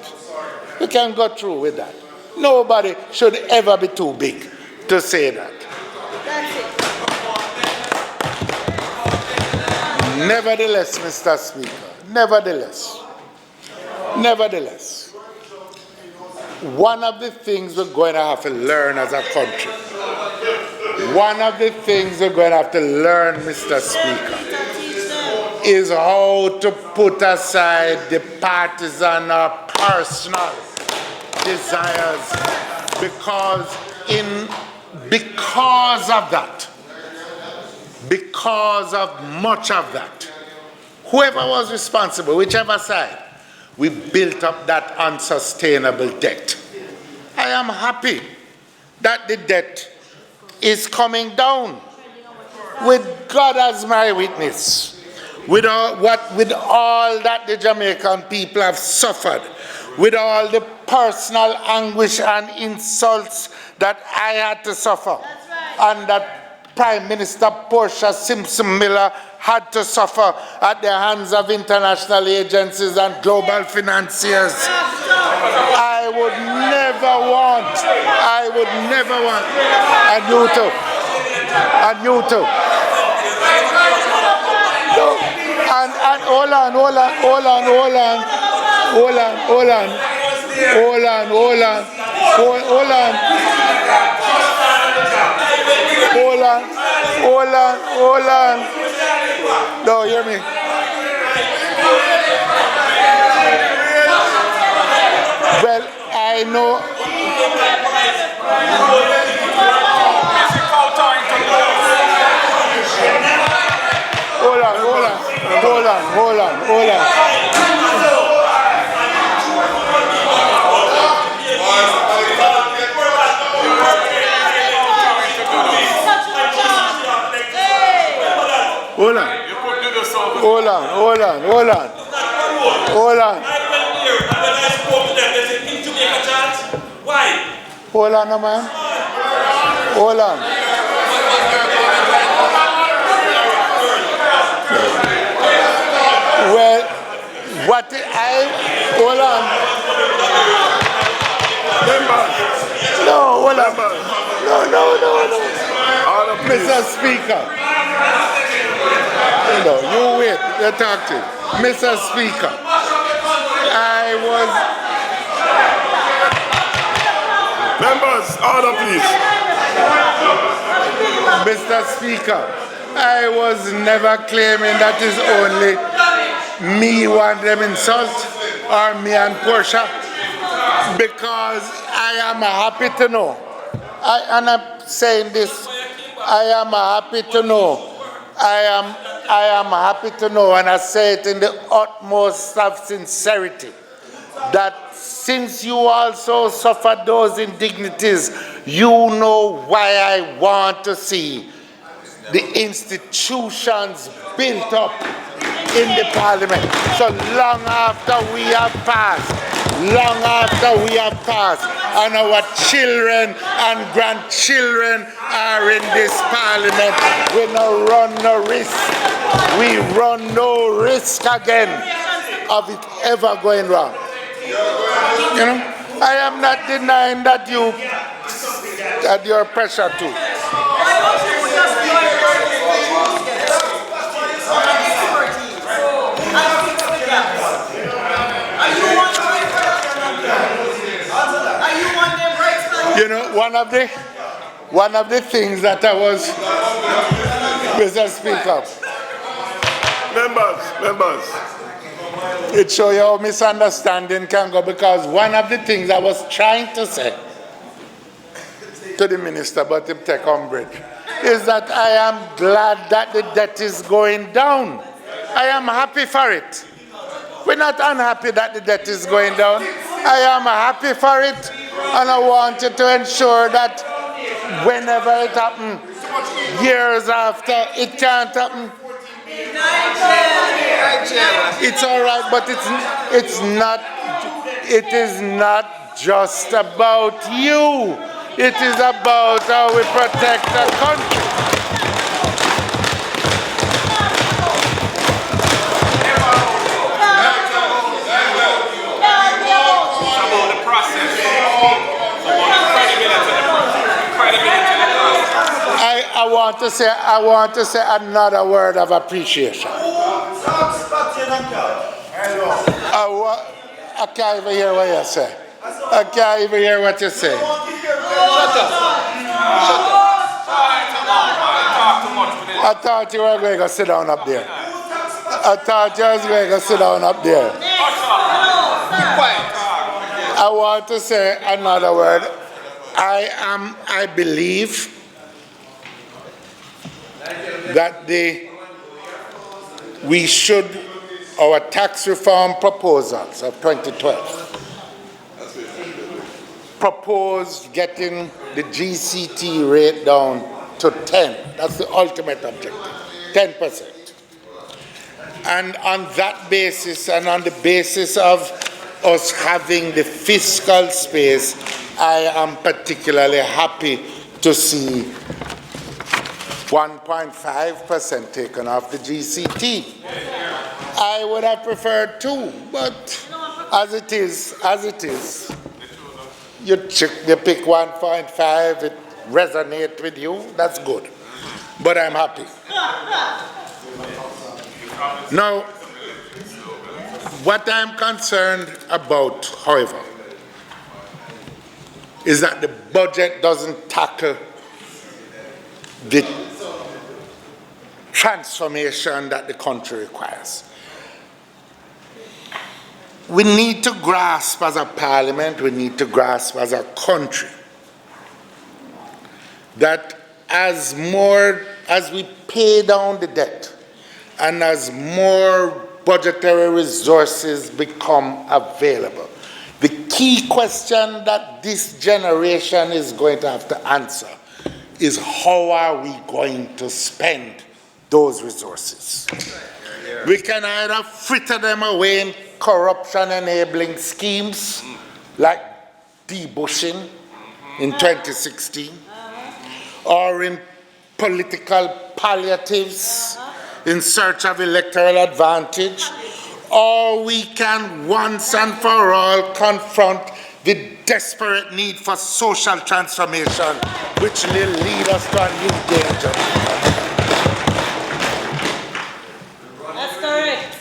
You can go through with that. Nobody should ever be too big to say that. That's it. Nevertheless, Mr. Speaker, nevertheless, one of the things we're going to have to learn as a country, Mr. Speaker, is how to put aside the partisan or personal desires, because of much of that, whoever was responsible, whichever side, we built up that unsustainable debt. I am happy that the debt is coming down, with God as my witness, with all that the Jamaican people have suffered, with all the personal anguish and insults that I had to suffer, and that Prime Minister Portia Simpson Miller had to suffer at the hands of international agencies and global financiers. I would never want, and you too. No, and hold on. No, hear me. Well, I know. Hold on. Hold on, man. Hold on. Well, hold on. No, hold on. No. Mr. Speaker. No, you wait. You talk to him. Mr. Speaker, Members, order please. Mr. Speaker, I was never claiming that is only me want them insult, or me and Portia, because I am happy to know, and I'm saying this, I am happy to know, and I say it in the utmost of sincerity, that since you also suffered those indignities, you know why I want to see the institutions built up in the parliament. So long after we have passed, and our children and grandchildren are in this parliament, we no run no risk. We run no risk again of it ever going wrong. You know, I am not denying that you're pressure too. You know, one of the things that I was, Mr. Speaker, Members. it shows you how misunderstanding can go, because one of the things I was trying to say to the minister, but him take umbrage, is that I am glad that the debt is going down. I am happy for it. We're not unhappy that the debt is going down. I am happy for it, and I wanted to ensure that whenever it happens, years after, it can't happen. It's all right, but it is not just about you. It is about how we protect the country. I want to say another word of appreciation. I can't even hear what you say. I can't even hear what you say. I thought you were going to sit down up there. I want to say another word. I believe that our tax reform proposals of 2012 proposed getting the GCT rate down to 10. That's the ultimate objective, 10%. And on that basis, and on the basis of us having the fiscal space, I am particularly happy to see 1.5% taken off the GCT. I would have preferred 2, but as it is, you pick 1.5, it resonates with you, that's good. But I'm happy. Now, what I'm concerned about, however, is that the budget doesn't tackle the transformation that the country requires. We need to grasp as a parliament, we need to grasp as a country that as we pay down the debt and as more budgetary resources become available, the key question that this generation is going to have to answer is how are we going to spend those resources? We can either fritter them away in corruption-enabling schemes like debushing in 2016, or in political palliatives in search of electoral advantage, or we can once and for all confront the desperate need for social transformation, which will lead us to a new danger. That's correct.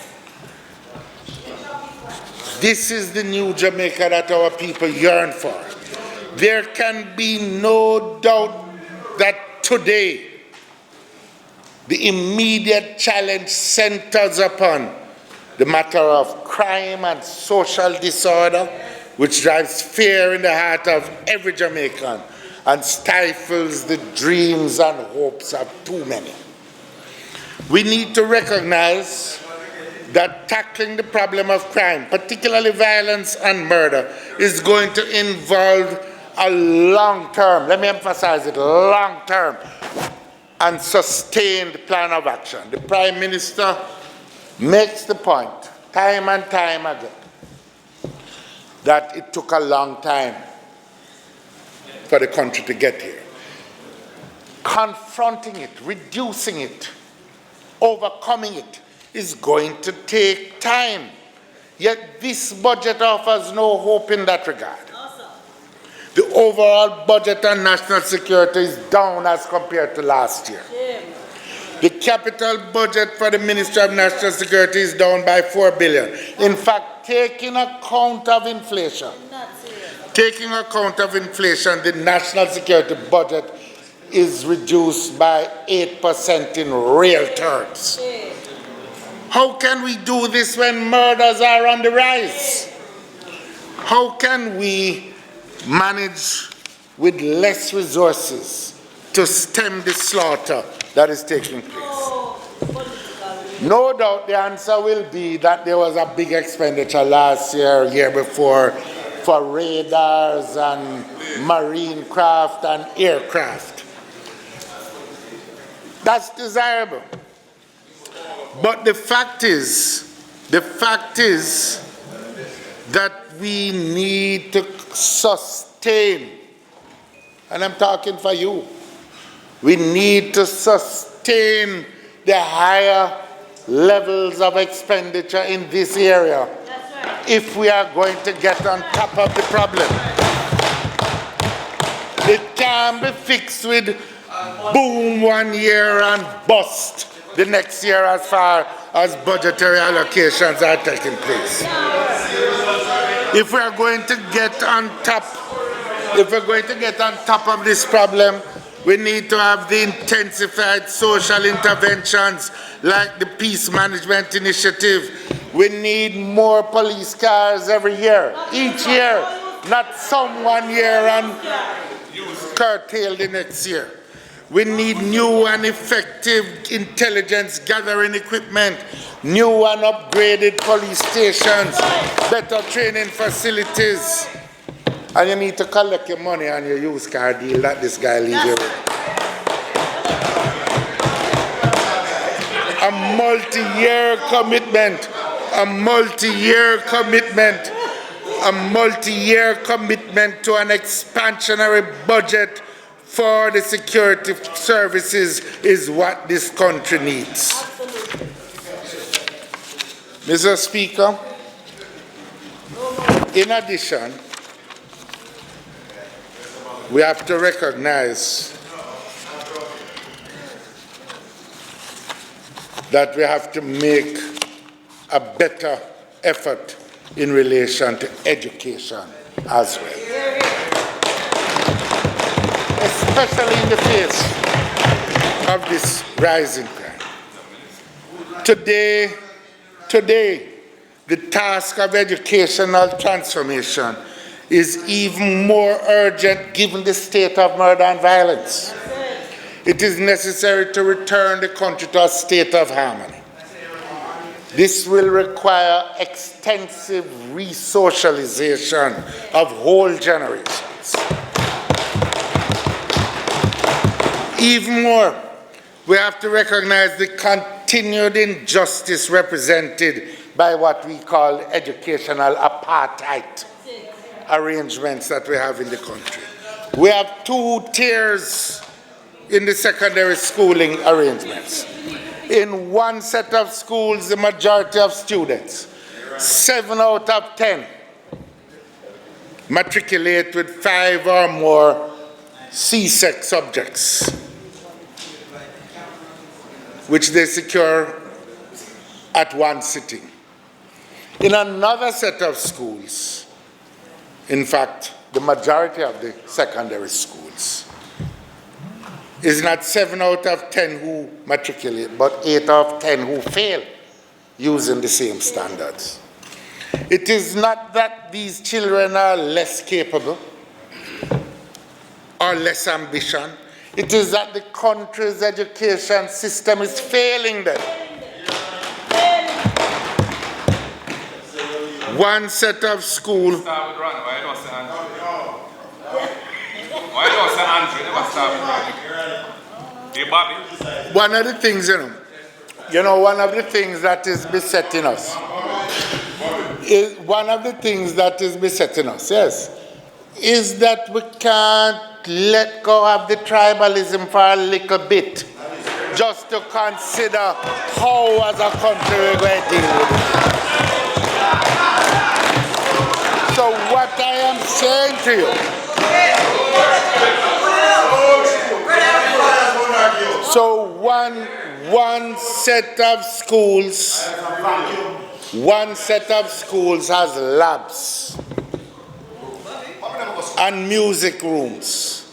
This is the new Jamaica that our people yearn for. There can be no doubt that today the immediate challenge centers upon the matter of crime and social disorder, which drives fear in the heart of every Jamaican and stifles the dreams and hopes of too many. We need to recognize that tackling the problem of crime, particularly violence and murder, is going to involve a long-term, let me emphasize it, long-term and sustained plan of action. The Prime Minister makes the point time and time again that it took a long time for the country to get here. Confronting it, reducing it, overcoming it is going to take time. Yet this budget offers no hope in that regard. The overall budget on national security is down as compared to last year. The capital budget for the Ministry of National Security is down by 4 billion. In fact, taking account of inflation, the national security budget is reduced by 8% in real terms. How can we do this when murders are on the rise? How can we manage with less resources to stem the slaughter that is taking place? No doubt the answer will be that there was a big expenditure last year, year before, for radars and marine craft and aircraft. That's desirable. But the fact is that we need to sustain, and I'm talking for you, we need to sustain the higher levels of expenditure in this area if we are going to get on top of the problem. It can't be fixed with boom one year and bust the next year as far as budgetary allocations are taking place. If we are going to get on top, of this problem, we need to have the intensified social interventions like the Peace Management Initiative. We need more police cars every year, each year, not some 1 year and curtail the next year. We need new and effective intelligence gathering equipment, new and upgraded police stations, better training facilities. And you need to collect your money on your used car deal that this guy leaves you with. A multi-year commitment, to an expansionary budget for the security services is what this country needs. Mr. Speaker, in addition, we have to recognize that we have to make a better effort in relation to education as well, especially in the face of this rising crime. Today, the task of educational transformation is even more urgent given the state of murder and violence. It is necessary to return the country to a state of harmony. This will require extensive resocialization of whole generations. Even more, we have to recognize the continued injustice represented by what we call educational apartheid arrangements that we have in the country. We have 2 tiers in the secondary schooling arrangements. In one set of schools, the majority of students, 7 out of 10, matriculate with 5 or more CSEC subjects, which they secure at one sitting. In another set of schools, in fact, the majority of the secondary schools, is not 7 out of 10 who matriculate, but 8 out of 10 who fail using the same standards. It is not that these children are less capable or less ambition. It is that the country's education system is failing them. One set of school. Start with Ron. Why don't say Andrew? Why don't say Andrew? Never start with Ron. Hey, Bobby. One of the things, one of the things that is besetting us, yes, is that we can't let go of the tribalism for a little bit, just to consider how as a country we're going to deal with it. So what I am saying to you, so one set of schools has labs and music rooms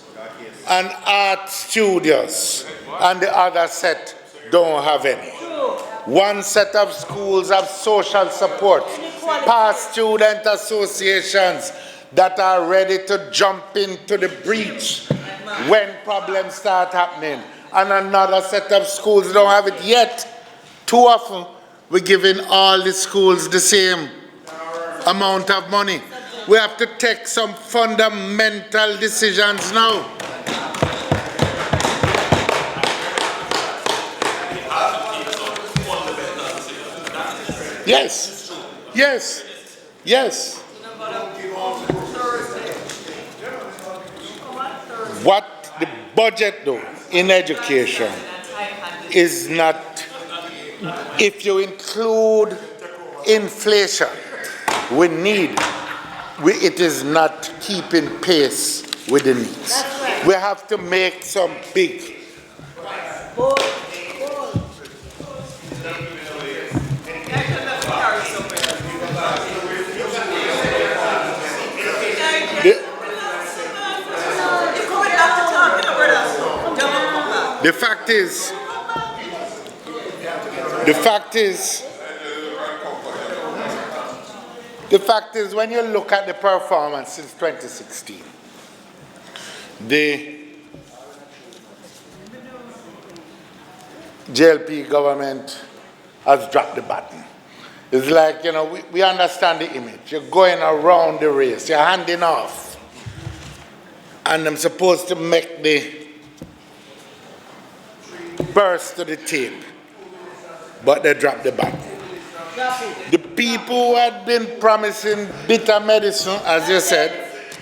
and art studios, and the other set don't have any. One set of schools have social support, past student associations that are ready to jump into the breach when problems start happening. And another set of schools don't have it yet. Too often, we're giving all the schools the same amount of money. We have to take some fundamental decisions now. Yes. What the budget though in education is not, if you include inflation, it is not keeping pace with the needs. We have to make some big. The fact is, when you look at the performance since 2016, the JLP government has dropped the button. It's like, we understand the image. You're going around the race, you're handing off. And I'm supposed to make the burst to the tape, but they dropped the button. The people who had been promising bitter medicine, as you said,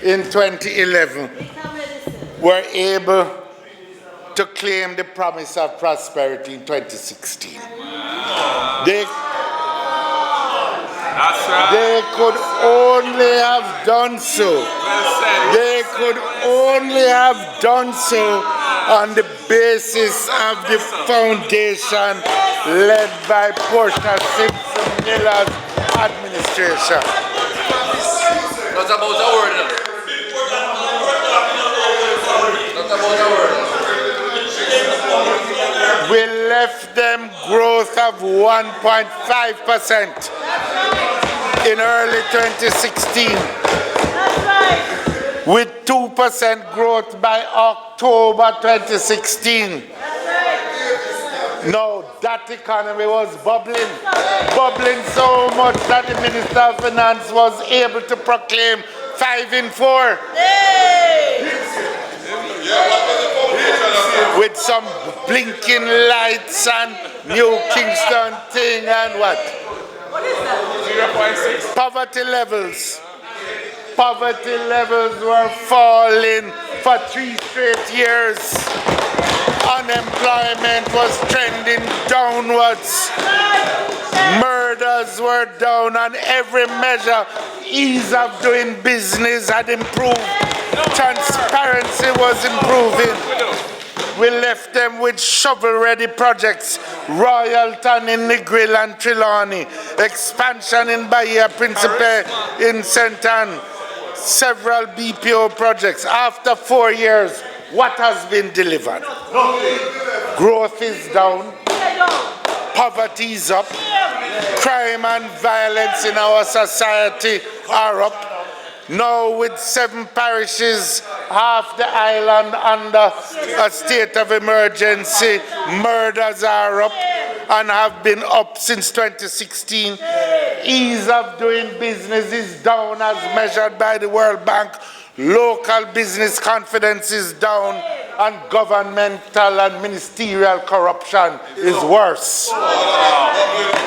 in 2011, were able to claim the promise of prosperity in 2016. They could only have done so. They could only have done so on the basis of the foundation led by Portia Simpson Miller's administration. That's about the word. We left them growth of 1.5% in early 2016. With 2% growth by October 2016. No, that economy was bubbling so much that the Minister of Finance was able to proclaim 5 in 4. With some blinking lights and New Kingston thing and what? What is that? 0.6. Poverty levels were falling for 3 straight years. Unemployment was trending downwards. Murders were down on every measure. Ease of doing business had improved. Transparency was improving. We left them with shovel-ready projects, Royalton in Negril and Trelawney, expansion in Bahia Principe in St. Anne, several BPO projects. After 4 years, what has been delivered? Growth is down, poverty is up, crime and violence in our society are up. Now with 7 parishes, half the island under a state of emergency, murders are up and have been up since 2016. ease of doing business is down as measured by the World Bank. Local business confidence is down, and governmental and ministerial corruption is worse.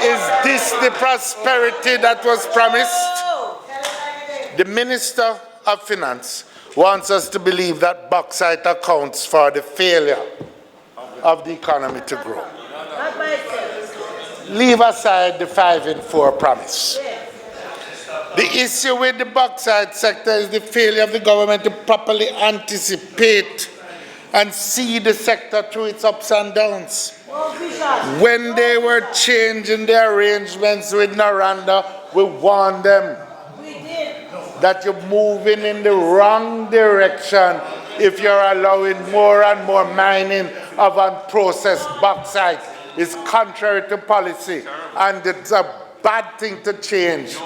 Is this the prosperity that was promised? The Minister of Finance wants us to believe that bauxite accounts for the failure of the economy to grow. Leave aside the 5 in 4 promise. The issue with the bauxite sector is the failure of the government to properly anticipate and see the sector through its ups and downs. When they were changing the arrangements with Naranda, we warned them that you're moving in the wrong direction if you're allowing more and more mining of unprocessed bauxite. It's contrary to policy, and it's a bad thing to change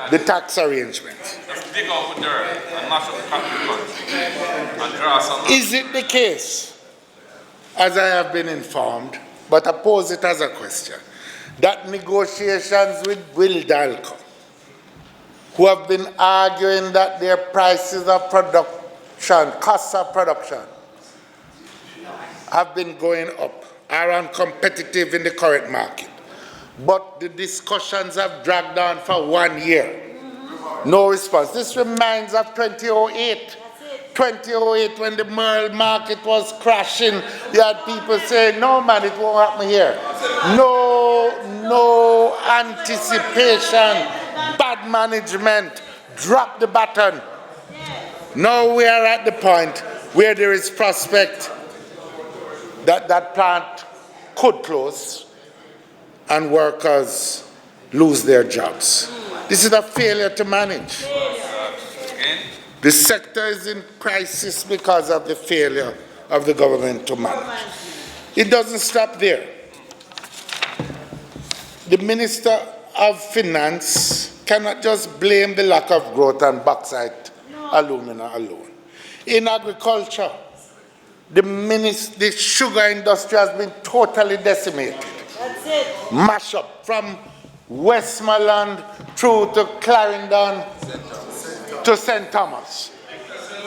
the tax arrangements. Dig out the dirt and mash up the country and draw some. Is it the case, as I have been informed, but I pose it as a question, that negotiations with Wildalco, who have been arguing that their prices of production, costs of production, have been going up, are uncompetitive in the current market, but the discussions have dragged on for 1 year. No response. This reminds of 2008. 2008, when the Merle market was crashing, you had people saying, no man, it won't happen here. No anticipation, bad management, drop the button. Now we are at the point where there is prospect that that plant could close and workers lose their jobs. This is a failure to manage. The sector is in crisis because of the failure of the government to manage. It doesn't stop there. The Minister of Finance cannot just blame the lack of growth on bauxite, alumina alone. In agriculture, the sugar industry has been totally decimated. That's it. Mash up from Westmoreland through to Clarendon to St. Thomas.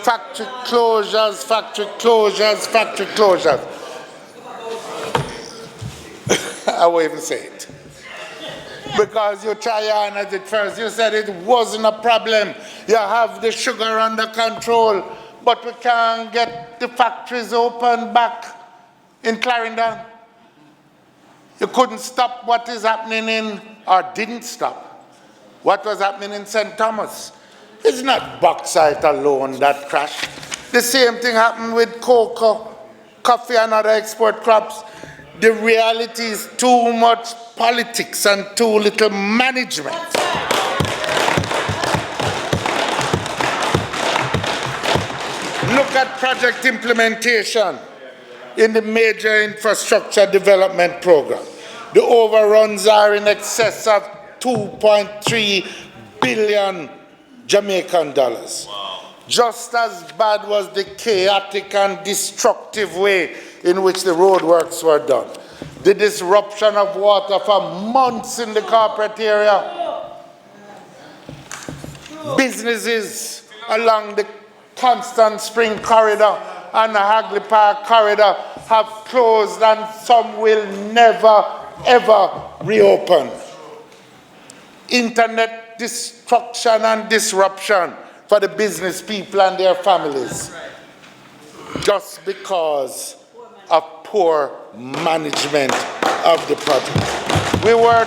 Factory closures, factory closures, factory closures. I won't even say it. Because you try to analyze it first. You said it wasn't a problem. You have the sugar under control, but we can't get the factories open back in Clarendon. You couldn't stop what is happening in, or didn't stop, what was happening in St. Thomas. It's not bauxite alone that crashed. The same thing happened with cocoa, coffee, and other export crops. The reality is too much politics and too little management. Look at project implementation in the major infrastructure development program. The overruns are in excess of 2.3 billion Jamaican dollars. Wow. Just as bad was the chaotic and destructive way in which the roadworks were done. The disruption of water for months in the corporate area. Businesses along the Constant Spring corridor and the Hagley Park corridor have closed, and some will never, ever reopen. Internet destruction and disruption for the business people and their families, just because of poor management of the project. We were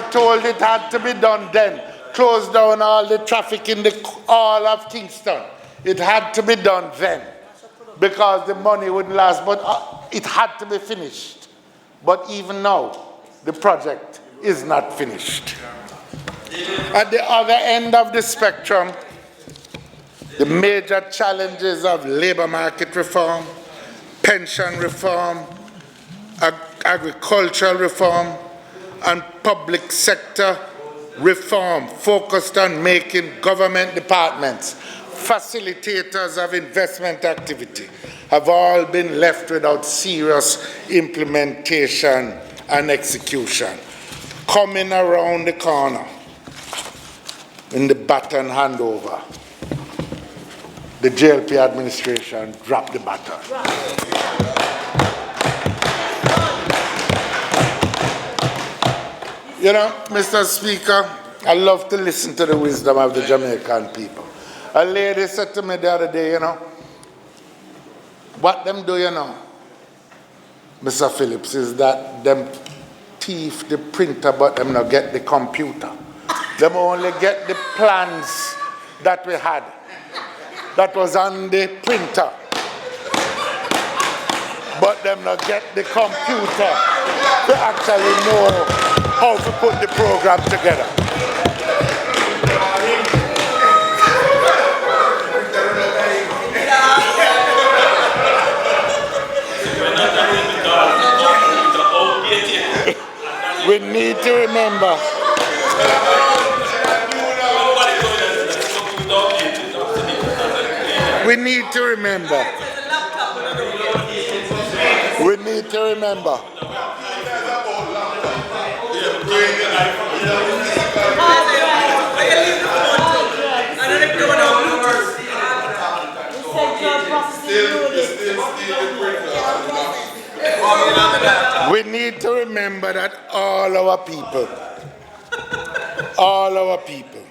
told it had to be done then. Close down all the traffic in all of Kingston. It had to be done then because the money wouldn't last, but it had to be finished. But even now, the project is not finished. At the other end of the spectrum, the major challenges of labor market reform, pension reform, agricultural reform, and public sector reform focused on making government departments facilitators of investment activity have all been left without serious implementation and execution. coming around the corner in the baton handover, the JLP administration dropped the baton. You know, Mr. Speaker, I love to listen to the wisdom of the Jamaican people. A lady said to me the other day, you know, what them do, you know, Mr. Phillips, is that them thief the printer, but them not get the computer. Them only get the plans that we had, that was on the printer. But them not get the computer to actually know how to put the program together. We need to remember. We need to remember. We need to remember. We need to remember that all our people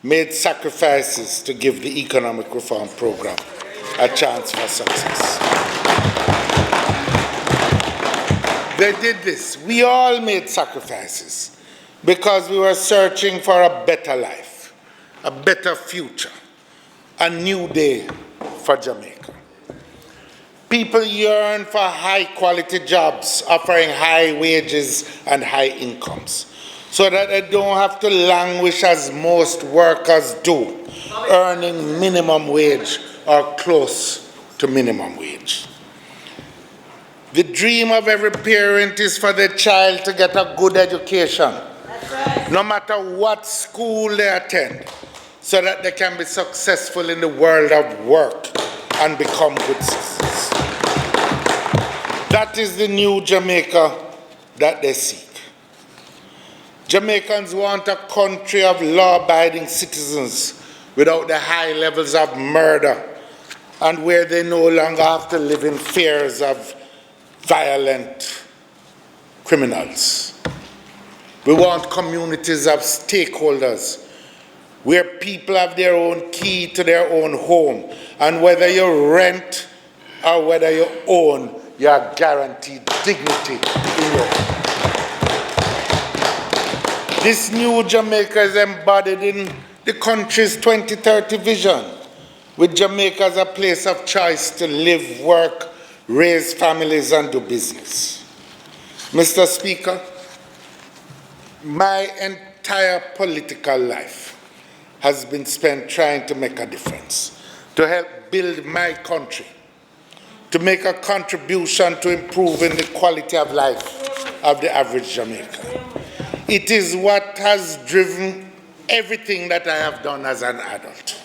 made sacrifices to give the economic reform program a chance for success. They did this. We all made sacrifices because we were searching for a better life, a better future, a new day for Jamaica. People yearn for high-quality jobs, offering high wages and high incomes, so that they don't have to languish as most workers do, earning minimum wage or close to minimum wage. The dream of every parent is for their child to get a good education, no matter what school they attend, so that they can be successful in the world of work and become good citizens. That is the new Jamaica that they seek. Jamaicans want a country of law-abiding citizens without the high levels of murder and where they no longer have to live in fears of violent criminals. We want communities of stakeholders where people have their own key to their own home, and whether you rent or whether you own, you are guaranteed dignity in your home. This new Jamaica is embodied in the country's 2030 vision, with Jamaica as a place of choice to live, work, raise families, and do business. Mr. Speaker, my entire political life has been spent trying to make a difference, to help build my country, to make a contribution to improving the quality of life of the average Jamaican. It is what has driven everything that I have done as an adult.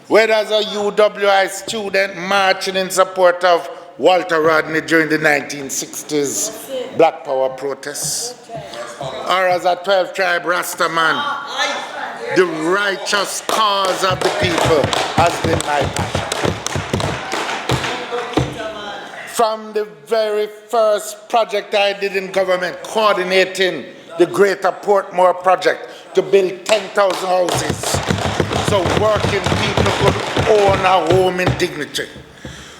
Whether as a UWI student marching in support of Walter Rodney during the 1960s Black Power protests, or as a 12th tribe Rasta man, the righteous cause of the people has been my passion. From the very first project I did in government, coordinating the Greater Portmore project to build 10,000 houses so working people could own a home in dignity,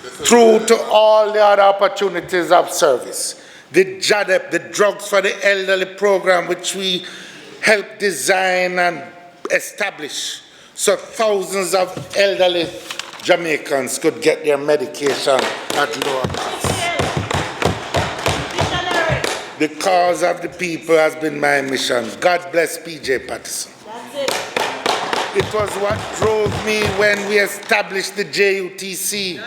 through to all the other opportunities of service. The JADEP, the Drugs for the Elderly program, which we helped design and establish so thousands of elderly Jamaicans could get their medication at lower cost. The cause of the people has been my mission. God bless P.J. Patterson. It was what drove me when we established the JUTC.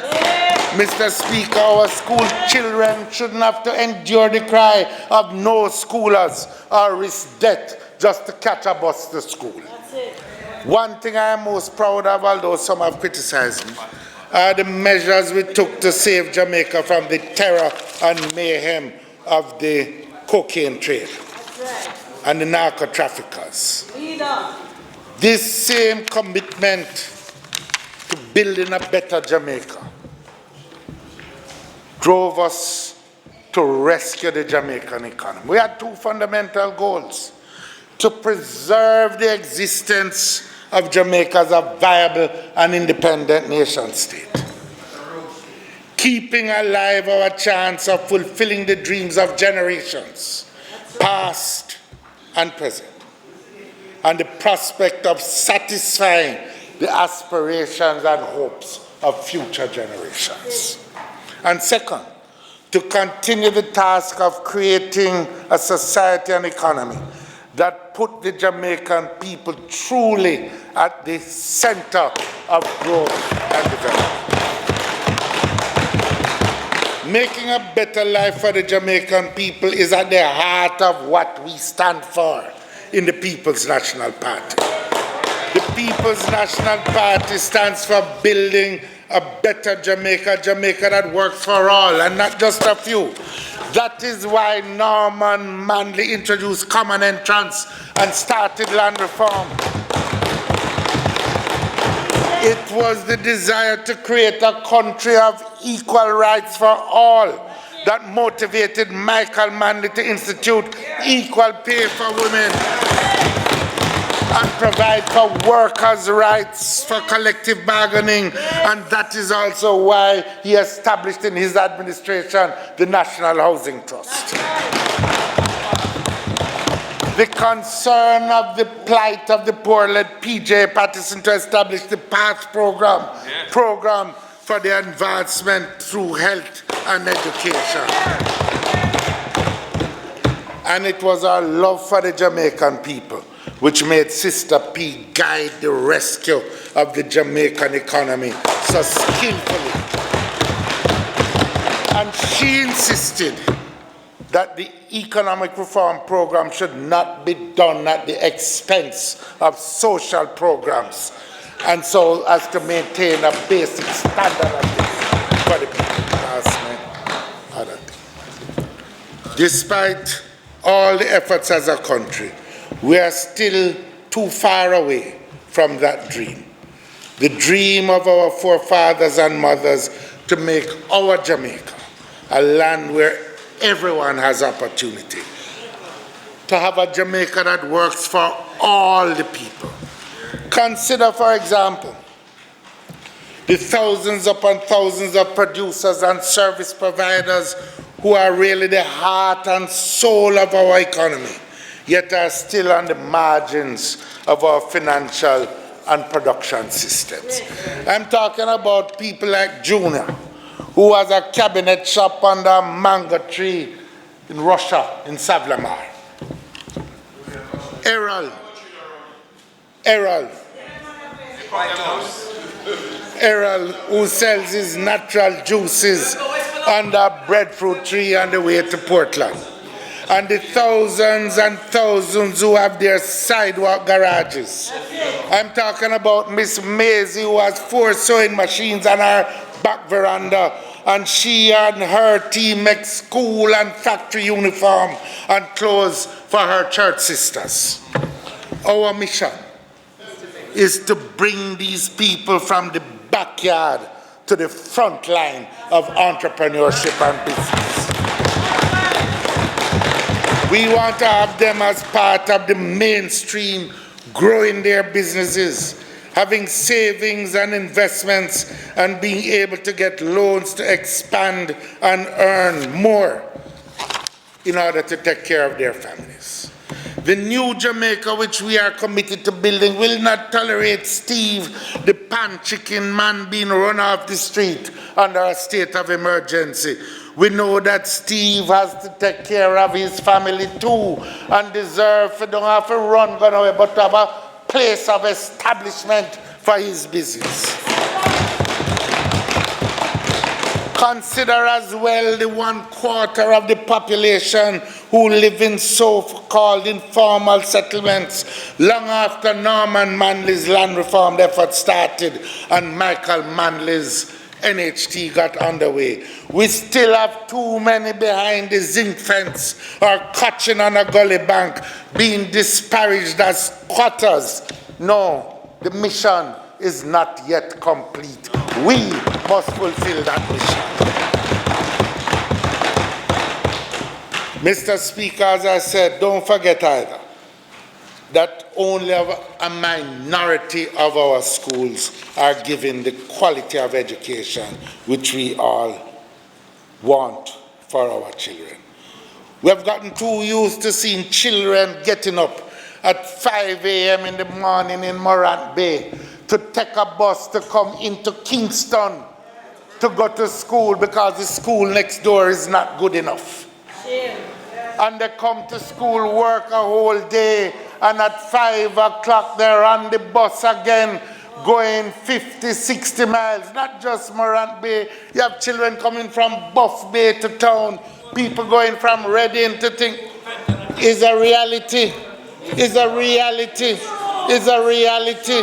Mr. Speaker, our school children shouldn't have to endure the cry of no schoolers or risk death just to catch a bus to school. One thing I am most proud of, although some have criticized me, are the measures we took to save Jamaica from the terror and mayhem of the cocaine trade. and the narco-traffickers. Leader. This same commitment to building a better Jamaica drove us to rescue the Jamaican economy. We had two fundamental goals: to preserve the existence of Jamaica as a viable and independent nation state, keeping alive our chance of fulfilling the dreams of generations, past and present, and the prospect of satisfying the aspirations and hopes of future generations. And second, to continue the task of creating a society and economy that put the Jamaican people truly at the center of growth and development. Making a better life for the Jamaican people is at the heart of what we stand for in the People's National Party. The People's National Party stands for building a better Jamaica, Jamaica that works for all and not just a few. That is why Norman Manley introduced common entrance and started land reform. It was the desire to create a country of equal rights for all that motivated Michael Manley to institute equal pay for women and provide for workers' rights for collective bargaining. And that is also why he established in his administration the National Housing Trust. The concern of the plight of the poor led P.J. Patterson to establish the PATH program for the advancement through health and education. And it was our love for the Jamaican people which made Sister P guide the rescue of the Jamaican economy so skillfully. And she insisted that the economic reform program should not be done at the expense of social programs, and so as to maintain a basic standard of living for the people. Despite all the efforts as a country, we are still too far away from that dream. The dream of our forefathers and mothers to make our Jamaica a land where everyone has opportunity. To have a Jamaica that works for all the people. Consider, for example, the thousands upon thousands of producers and service providers who are really the heart and soul of our economy, yet are still on the margins of our financial and production systems. I'm talking about people like Junior, who has a cabinet shop under a mango tree in Russia, in Savlamar. Errol, who sells his natural juices under a breadfruit tree on the way to Portland. And the thousands and thousands who have their sidewalk garages. I'm talking about Miss Maisie, who has 4 sewing machines on her back veranda, and she and her team make school and factory uniform and clothes for her church sisters. Our mission is to bring these people from the backyard to the front line of entrepreneurship and business. We want to have them as part of the mainstream, growing their businesses, having savings and investments, and being able to get loans to expand and earn more in order to take care of their families. The new Jamaica which we are committed to building will not tolerate Steve, the pan chicken man, being run off the street under a state of emergency. We know that Steve has to take care of his family too, and deserve to don't have to run away, but to have a place of establishment for his business. Consider as well the 1/4 of the population who live in so-called informal settlements long after Norman Manley's land reform effort started and Michael Manley's NHT got underway. We still have too many behind the zinc fence or catching on a gully bank being disparaged as squatters. No, the mission is not yet complete. We must fulfill that mission. Mr. Speaker, as I said, don't forget either that only a minority of our schools are given the quality of education which we all want for our children. We have gotten too used to seeing children getting up at 5 a.m. in the morning in Morant Bay to take a bus to come into Kingston to go to school because the school next door is not good enough. And they come to school, work a whole day, and at 5 o'clock they're on the bus again, going 50, 60 miles, not just Morant Bay. You have children coming from Buff Bay to town, people going from Reading to think. Is a reality. Is a reality. Is a reality.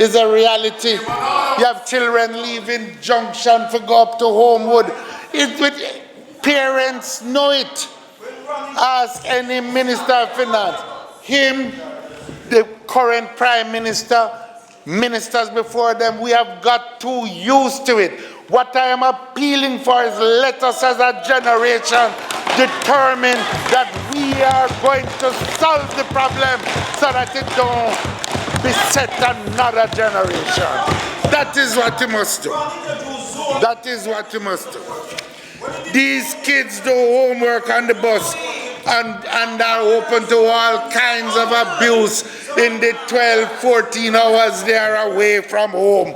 Is a reality. You have children leaving Junction to go up to Homewood. Parents know it. Ask any Minister of Finance. Him, the current Prime Minister, ministers before them, we have got too used to it. What I am appealing for is let us as a generation determine that we are going to solve the problem so that it don't beset another generation. That is what you must do. That is what you must do. These kids do homework on the bus and are open to all kinds of abuse in the 12, 14 hours they are away from home.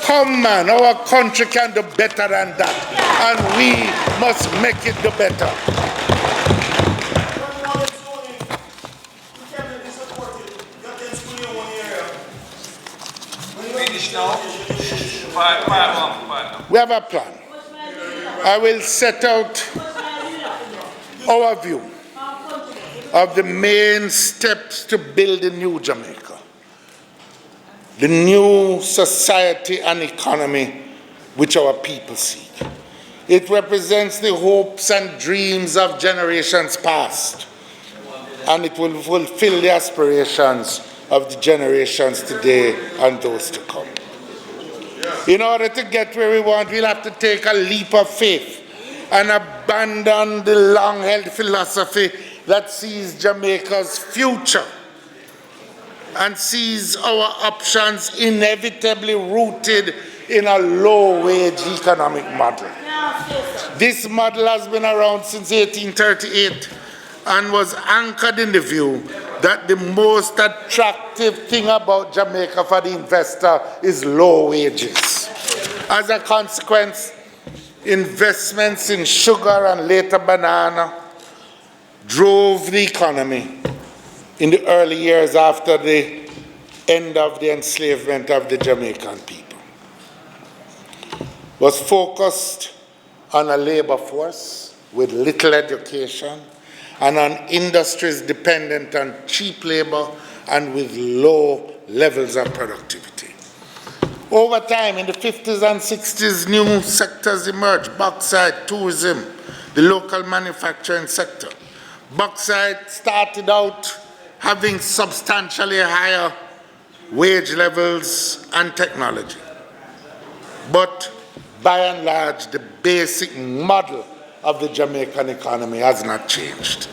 Come man, our country can do better than that, and we must make it do better. Finish now. We have a plan. I will set out our view of the main steps to build a new Jamaica, the new society and economy which our people seek. It represents the hopes and dreams of generations past, and it will fulfill the aspirations of the generations today and those to come. In order to get where we want, we'll have to take a leap of faith and abandon the long-held philosophy that sees Jamaica's future and sees our options inevitably rooted in a low-wage economic model. This model has been around since 1838 and was anchored in the view that the most attractive thing about Jamaica for the investor is low wages. As a consequence, investments in sugar and later banana drove the economy in the early years after the end of the enslavement of the Jamaican people. Was focused on a labor force with little education and on industries dependent on cheap labor and with low levels of productivity. Over time, in the 50s and 60s, new sectors emerged: bauxite, tourism, the local manufacturing sector. Bauxite started out having substantially higher wage levels and technology. But by and large, the basic model of the Jamaican economy has not changed.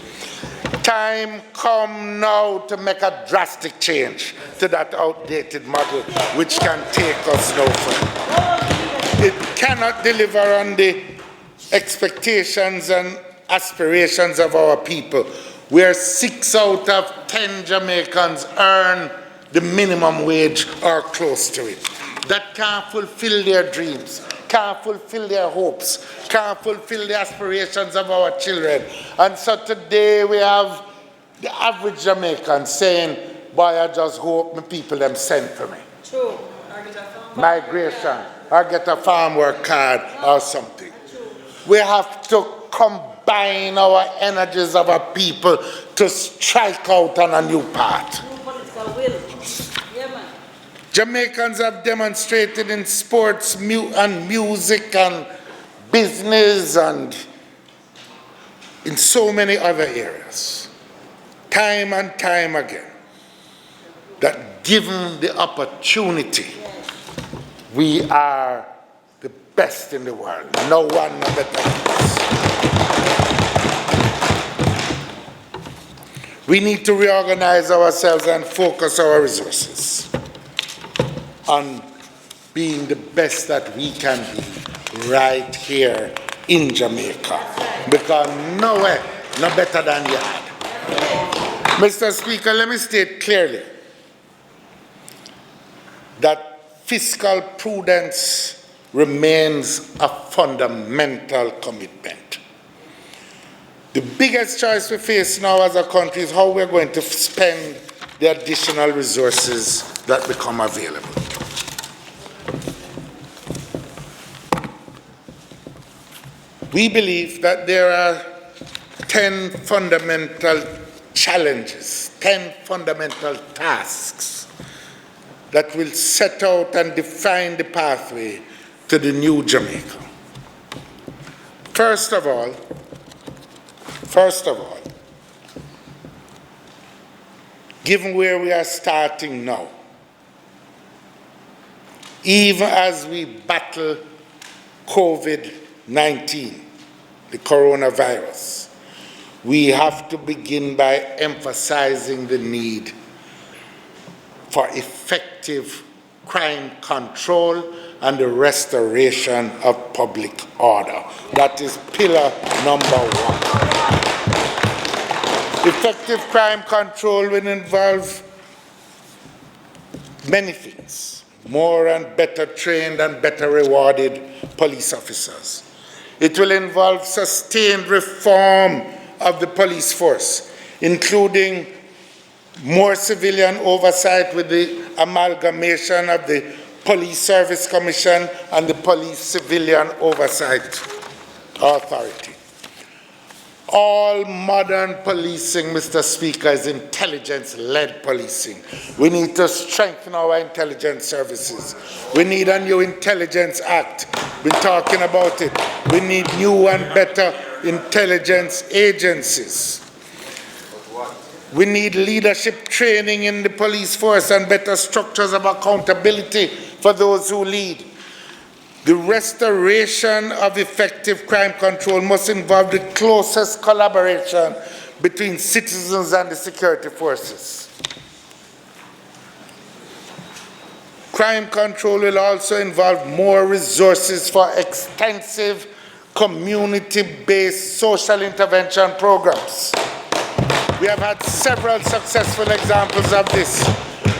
Time come now to make a drastic change to that outdated model which can take us no further. It cannot deliver on the expectations and aspirations of our people, where 6 out of 10 Jamaicans earn the minimum wage or close to it. That can't fulfill their dreams, can't fulfill their hopes, can't fulfill the aspirations of our children. And so today we have the average Jamaican saying, boy, I just hope my people them send for me. True. Migration, or get a farm work card or something. We have to combine our energies of our people to strike out on a new path. New political will. Yeah, man. Jamaicans have demonstrated in sports and music and business and in so many other areas, time and time again, that given the opportunity, we are the best in the world. No one better than us. We need to reorganize ourselves and focus our resources on being the best that we can be right here in Jamaica. Because nowhere, no better than yard. Mr. Speaker, let me state clearly that fiscal prudence remains a fundamental commitment. The biggest choice we face now as a country is how we're going to spend the additional resources that become available. We believe that there are 10 fundamental challenges, 10 fundamental tasks that will set out and define the pathway to the new Jamaica. First of all, given where we are starting now, even as we battle COVID-19, the coronavirus, we have to begin by emphasizing the need for effective crime control and the restoration of public order. That is pillar number 1. Effective crime control will involve many things: more and better trained and better rewarded police officers. It will involve sustained reform of the police force, including more civilian oversight with the amalgamation of the Police Service Commission and the Police Civilian Oversight Authority. All modern policing, Mr. Speaker, is intelligence-led policing. We need to strengthen our intelligence services. We need a new Intelligence Act. We're talking about it. We need new and better intelligence agencies. We need leadership training in the police force and better structures of accountability for those who lead. The restoration of effective crime control must involve the closest collaboration between citizens and the security forces. Crime control will also involve more resources for extensive community-based social intervention programs. We have had several successful examples of this.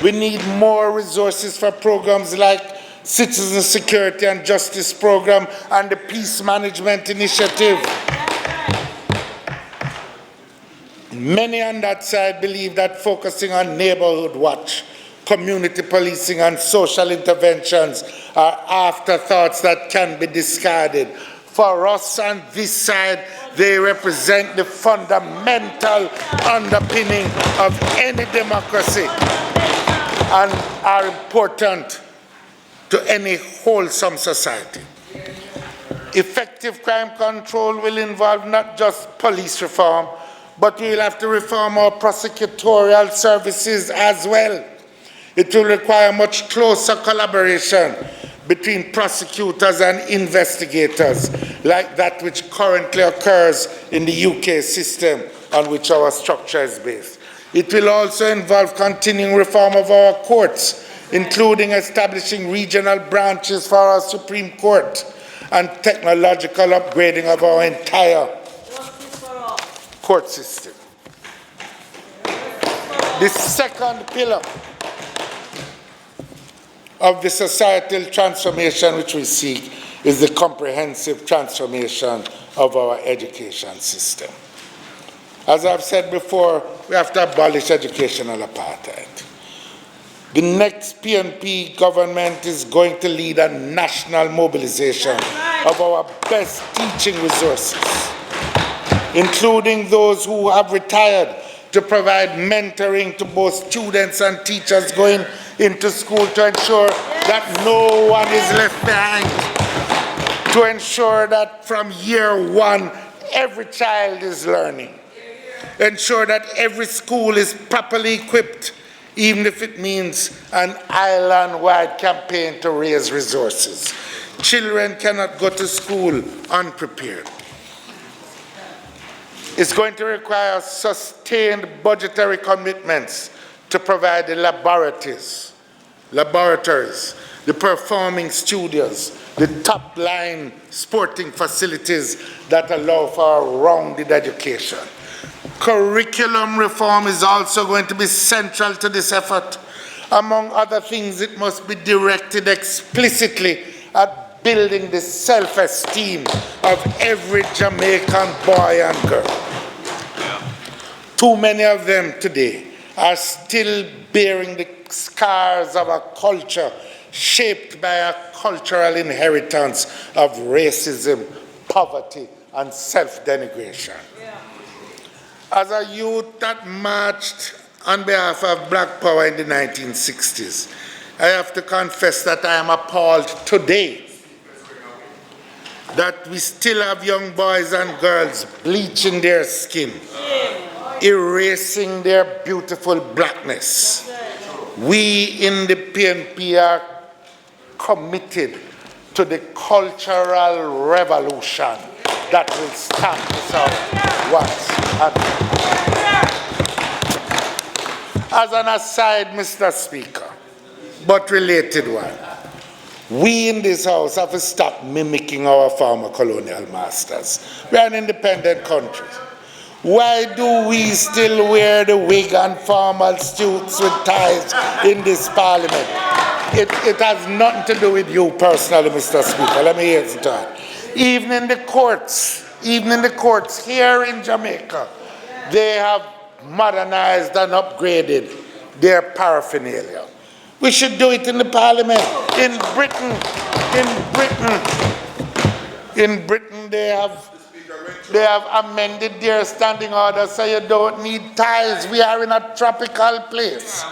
We need more resources for programs like Citizen Security and Justice Program and the Peace Management Initiative. Many on that side believe that focusing on neighborhood watch, community policing, and social interventions are afterthoughts that can be discarded. For us on this side, they represent the fundamental underpinning of any democracy and are important to any wholesome society. Effective crime control will involve not just police reform, but we will have to reform our prosecutorial services as well. It will require much closer collaboration between prosecutors and investigators, like that which currently occurs in the UK system on which our structure is based. It will also involve continuing reform of our courts, including establishing regional branches for our Supreme Court and technological upgrading of our entire court system. The second pillar of the societal transformation which we seek is the comprehensive transformation of our education system. As I've said before, we have to abolish educational apartheid. The next PNP government is going to lead a national mobilization of our best teaching resources, including those who have retired, to provide mentoring to both students and teachers going into school to ensure that no one is left behind, to ensure that from year one, every child is learning, ensure that every school is properly equipped, even if it means an island-wide campaign to raise resources. Children cannot go to school unprepared. It's going to require sustained budgetary commitments to provide the laboratories, the performing studios, the top-line sporting facilities that allow for a rounded education. Curriculum reform is also going to be central to this effort. Among other things, it must be directed explicitly at building the self-esteem of every Jamaican boy and girl. Too many of them today are still bearing the scars of a culture shaped by a cultural inheritance of racism, poverty, and self-denigration. As a youth that marched on behalf of Black Power in the 1960s, I have to confess that I am appalled today that we still have young boys and girls bleaching their skin, erasing their beautiful blackness. We in the PNP are committed to the cultural revolution that will stamp us out once and as an aside, Mr. Speaker, but related one, we in this house have to stop mimicking our former colonial masters. We are an independent country. Why do we still wear the wig and formal suits with ties in this parliament? It has nothing to do with you personally, Mr. Speaker. Let me hear it out. Even in the courts here in Jamaica, they have modernized and upgraded their paraphernalia. We should do it in the parliament. In Britain, they have amended their standing order so you don't need ties. We are in a tropical place.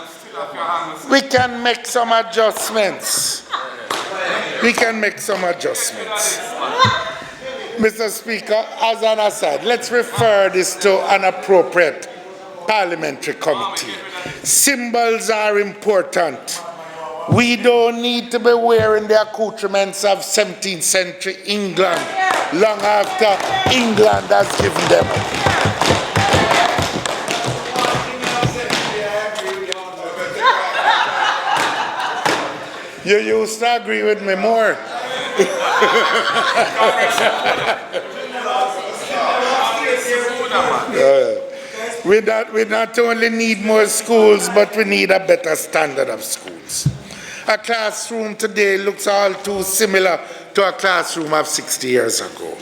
We can make some adjustments. Mr. Speaker, as an aside, let's refer this to an appropriate parliamentary committee. Symbols are important. We don't need to be wearing the accoutrements of 17th century England long after England has given them. You used to agree with me more. We not only need more schools, but we need a better standard of schools. A classroom today looks all too similar to a classroom of 60 years ago.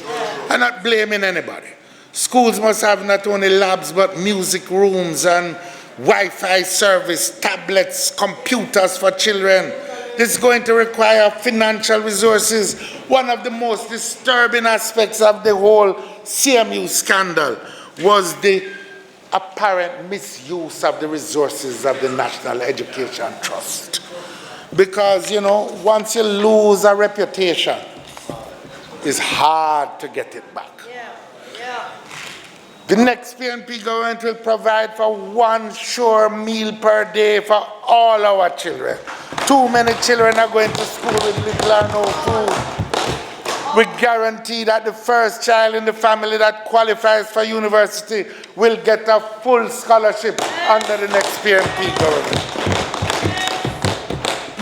I'm not blaming anybody. Schools must have not only labs, but music rooms and Wi-Fi service, tablets, computers for children. This is going to require financial resources. One of the most disturbing aspects of the whole CMU scandal was the apparent misuse of the resources of the National Education Trust. Because, you know, once you lose a reputation, it's hard to get it back. The next PNP government will provide for one sure meal per day for all our children. Too many children are going to school with little or no food. We guarantee that the first child in the family that qualifies for university will get a full scholarship under the next PNP government.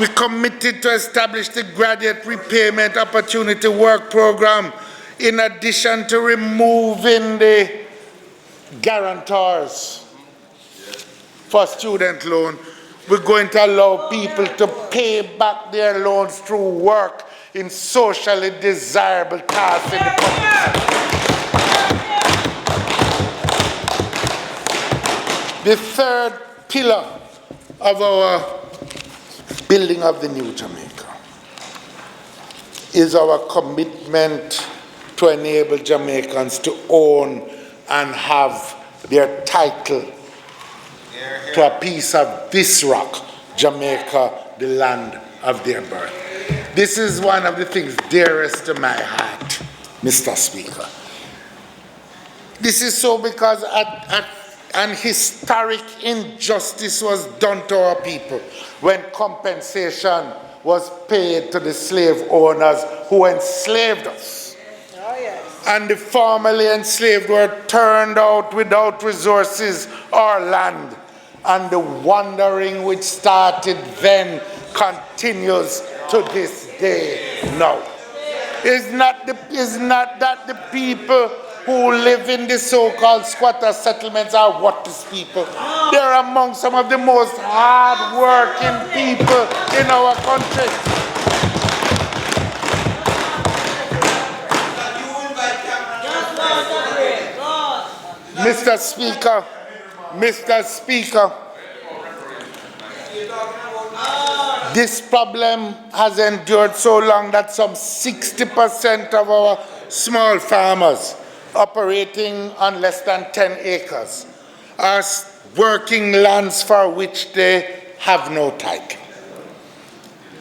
We committed to establish the graduate repayment opportunity work program in addition to removing the guarantors for student loan. We're going to allow people to pay back their loans through work in socially desirable tasks in the community. The third pillar of our building of the new Jamaica is our commitment to enable Jamaicans to own and have their title to a piece of this rock Jamaica the land of their birth. This is one of the things dearest to my heart, Mr. Speaker. This is so because an historic injustice was done to our people when compensation was paid to the slave owners who enslaved us. Oh, yes. And the formerly enslaved were turned out without resources or land. And the wandering which started then continues to this day now. Is not that the people who live in the so-called squatter settlements are worthless people? They're among some of the most hard-working people in our country. Mr. Speaker, this problem has endured so long that some 60% of our small farmers operating on less than 10 acres are working lands for which they have no title.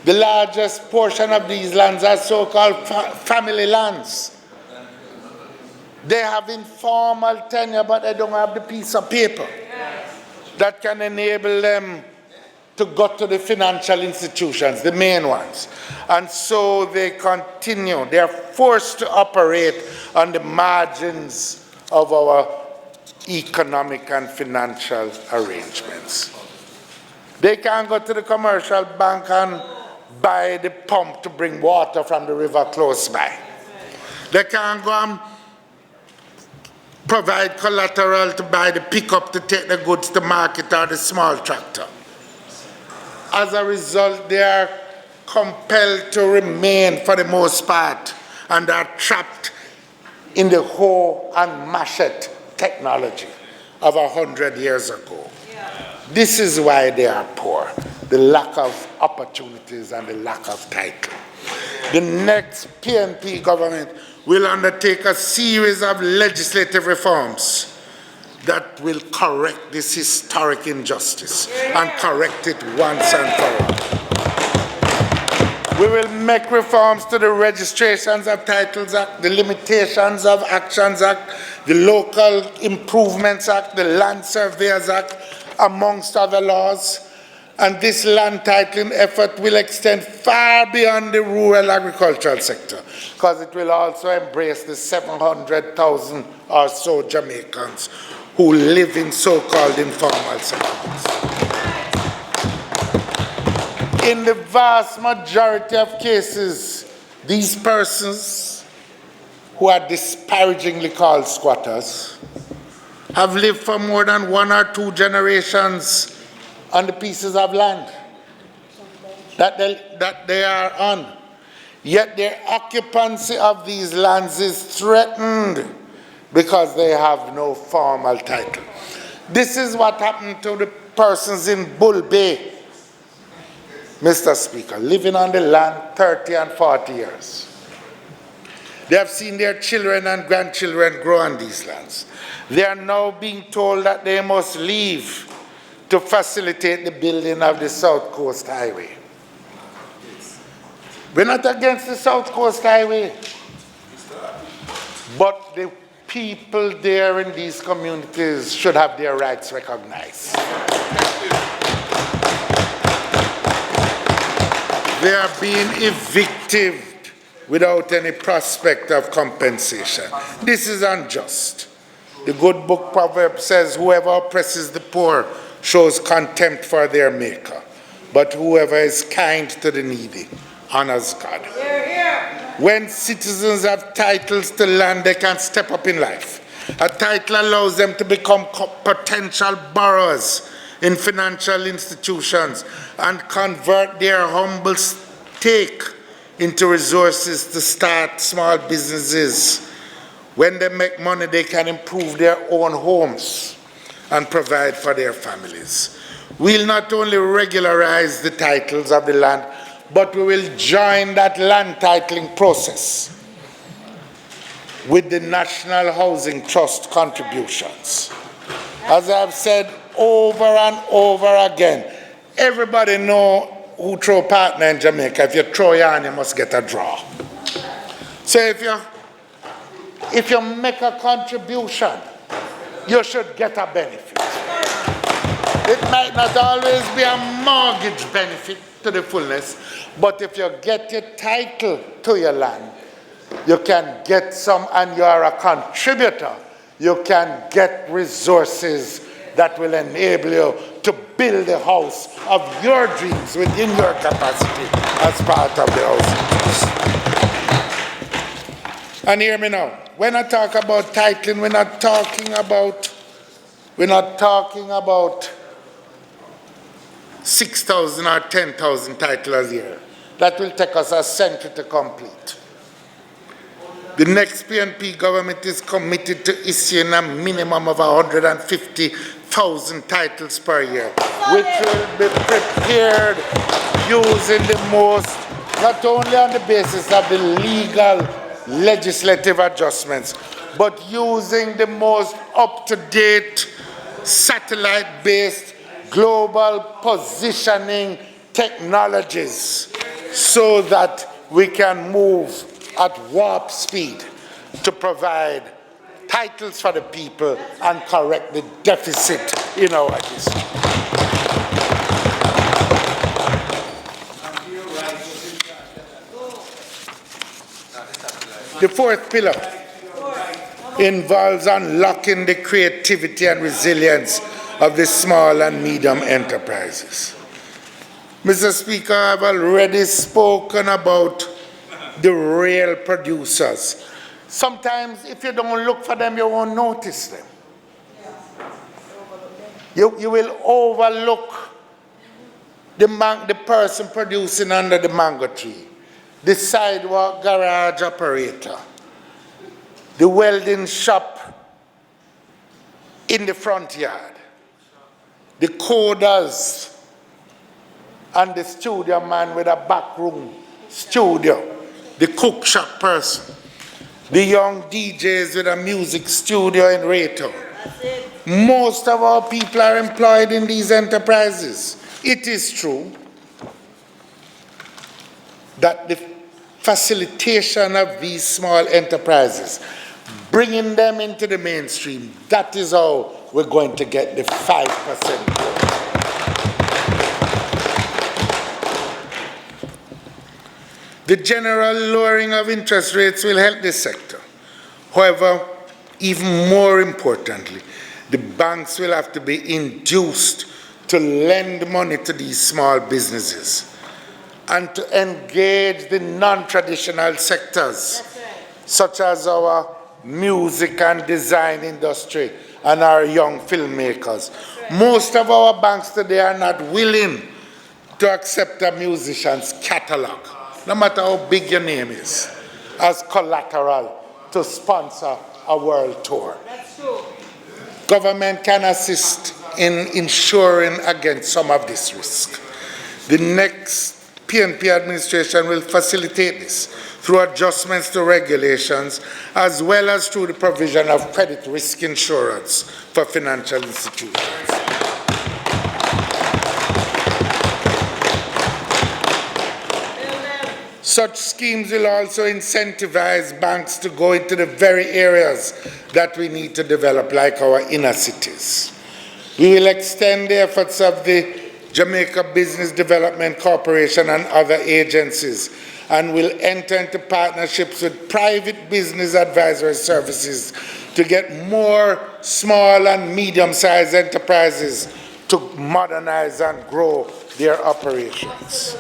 The largest portion of these lands are so-called family lands. They have informal tenure, but they don't have the piece of paper that can enable them to go to the financial institutions, the main ones. And so they continue. They are forced to operate on the margins of our economic and financial arrangements. They can't go to the commercial bank and buy the pump to bring water from the river close by. They can't go and provide collateral to buy the pickup to take the goods to market or the small tractor. As a result, they are compelled to remain for the most part and are trapped in the hoe and machete technology of 100 years ago. This is why they are poor, the lack of opportunities and the lack of title. The next PNP government will undertake a series of legislative reforms that will correct this historic injustice and correct it once and for all. We will make reforms to the Registrations of Titles Act, the Limitations of Actions Act, the Local Improvements Act, the Land Surveyors Act, amongst other laws. And this land titling effort will extend far beyond the rural agricultural sector, because it will also embrace the 700,000 or so Jamaicans who live in so-called informal settlements. In the vast majority of cases, these persons who are disparagingly called squatters have lived for more than 1 or 2 generations on the pieces of land that they are on. Yet their occupancy of these lands is threatened because they have no formal title. This is what happened to the persons in Bull Bay, Mr. Speaker, living on the land 30 and 40 years. They have seen their children and grandchildren grow on these lands. They are now being told that they must leave to facilitate the building of the South Coast Highway. We're not against the South Coast Highway, but the people there in these communities should have their rights recognized. They are being evicted without any prospect of compensation. This is unjust. The good book proverb says, whoever oppresses the poor shows contempt for their maker, but whoever is kind to the needy honors God. When citizens have titles to land, they can step up in life. A title allows them to become potential borrowers in financial institutions and convert their humble stake into resources to start small businesses. When they make money, they can improve their own homes and provide for their families. We'll not only regularize the titles of the land, but we will join that land titling process with the National Housing Trust contributions. As I've said over and over again, everybody know who throw partner in Jamaica. If you throw yarn, you must get a draw. So if you make a contribution, you should get a benefit. It might not always be a mortgage benefit to the fullness, but if you get your title to your land, you can get some, and you are a contributor, you can get resources that will enable you to build the house of your dreams within your capacity as part of the housing. And hear me now, when I talk about titling, we're not talking about 6,000 or 10,000 titles a year. That will take us a century to complete. The next PNP government is committed to issuing a minimum of 150,000 titles per year, which will be prepared using the most, not only on the basis of the legal legislative adjustments, but using the most up-to-date satellite-based global positioning technologies so that we can move at warp speed to provide titles for the people and correct the deficit in our district. The fourth pillar involves unlocking the creativity and resilience of the small and medium enterprises. Mr. Speaker, I've already spoken about the real producers. Sometimes if you don't look for them, you won't notice them. You will overlook the person producing under the mango tree, the sidewalk garage operator, the welding shop in the front yard, the coders, and the studio man with a backroom studio, the cook shop person, the young DJs with a music studio in Raytown. Most of our people are employed in these enterprises. It is true that the facilitation of these small enterprises, bringing them into the mainstream, that is how we're going to get the 5% growth. The general lowering of interest rates will help this sector. However, even more importantly, the banks will have to be induced to lend money to these small businesses and to engage the non-traditional sectors, such as our music and design industry and our young filmmakers. Most of our banks today are not willing to accept a musician's catalog, no matter how big your name is, as collateral to sponsor a world tour. That's true. Government can assist in ensuring against some of this risk. The next PNP administration will facilitate this through adjustments to regulations, as well as through the provision of credit risk insurance for financial institutions. Such schemes will also incentivize banks to go into the very areas that we need to develop, like our inner cities. We will extend the efforts of the Jamaica Business Development Corporation and other agencies, and will enter into partnerships with private business advisory services to get more small and medium-sized enterprises to modernize and grow their operations.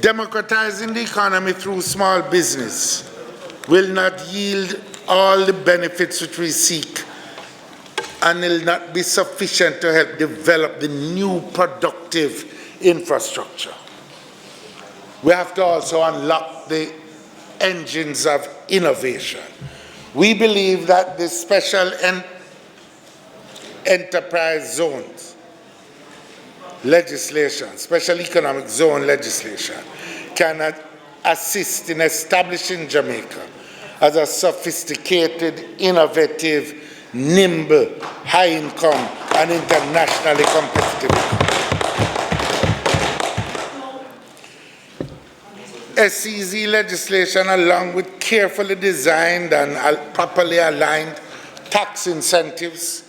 Democratizing the economy through small business will not yield all the benefits which we seek, and will not be sufficient to help develop the new productive infrastructure. We have to also unlock the engines of innovation. We believe that the special enterprise zones legislation, special economic zone legislation, can assist in establishing Jamaica as a sophisticated, innovative, nimble, high-income, and internationally competitive. SEZ legislation, along with carefully designed and properly aligned tax incentives,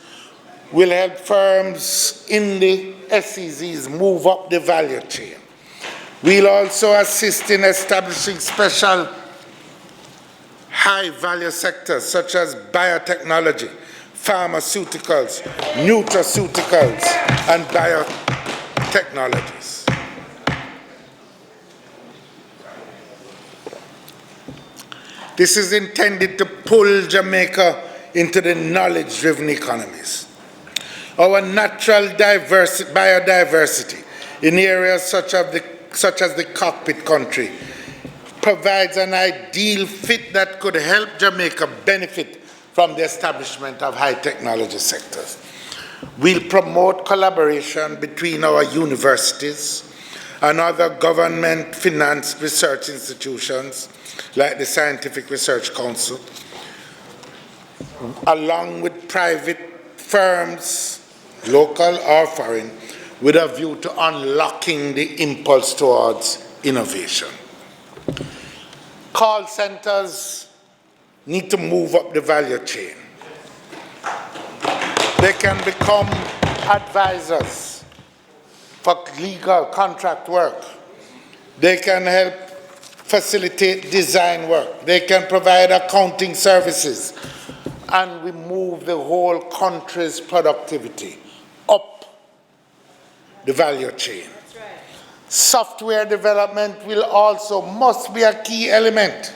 will help firms in the SEZs move up the value chain. We'll also assist in establishing special high-value sectors such as biotechnology, pharmaceuticals, nutraceuticals, and biotechnologies. This is intended to pull Jamaica into the knowledge-driven economies. Our natural biodiversity in areas such as the cockpit country provides an ideal fit that could help Jamaica benefit from the establishment of high technology sectors. We'll promote collaboration between our universities and other government-financed research institutions like the Scientific Research Council, along with private firms, local or foreign, with a view to unlocking the impulse towards innovation. Call centers need to move up the value chain. They can become advisors for legal contract work. They can help facilitate design work. They can provide accounting services. And we move the whole country's productivity up the value chain. That's right. Software development must be a key element.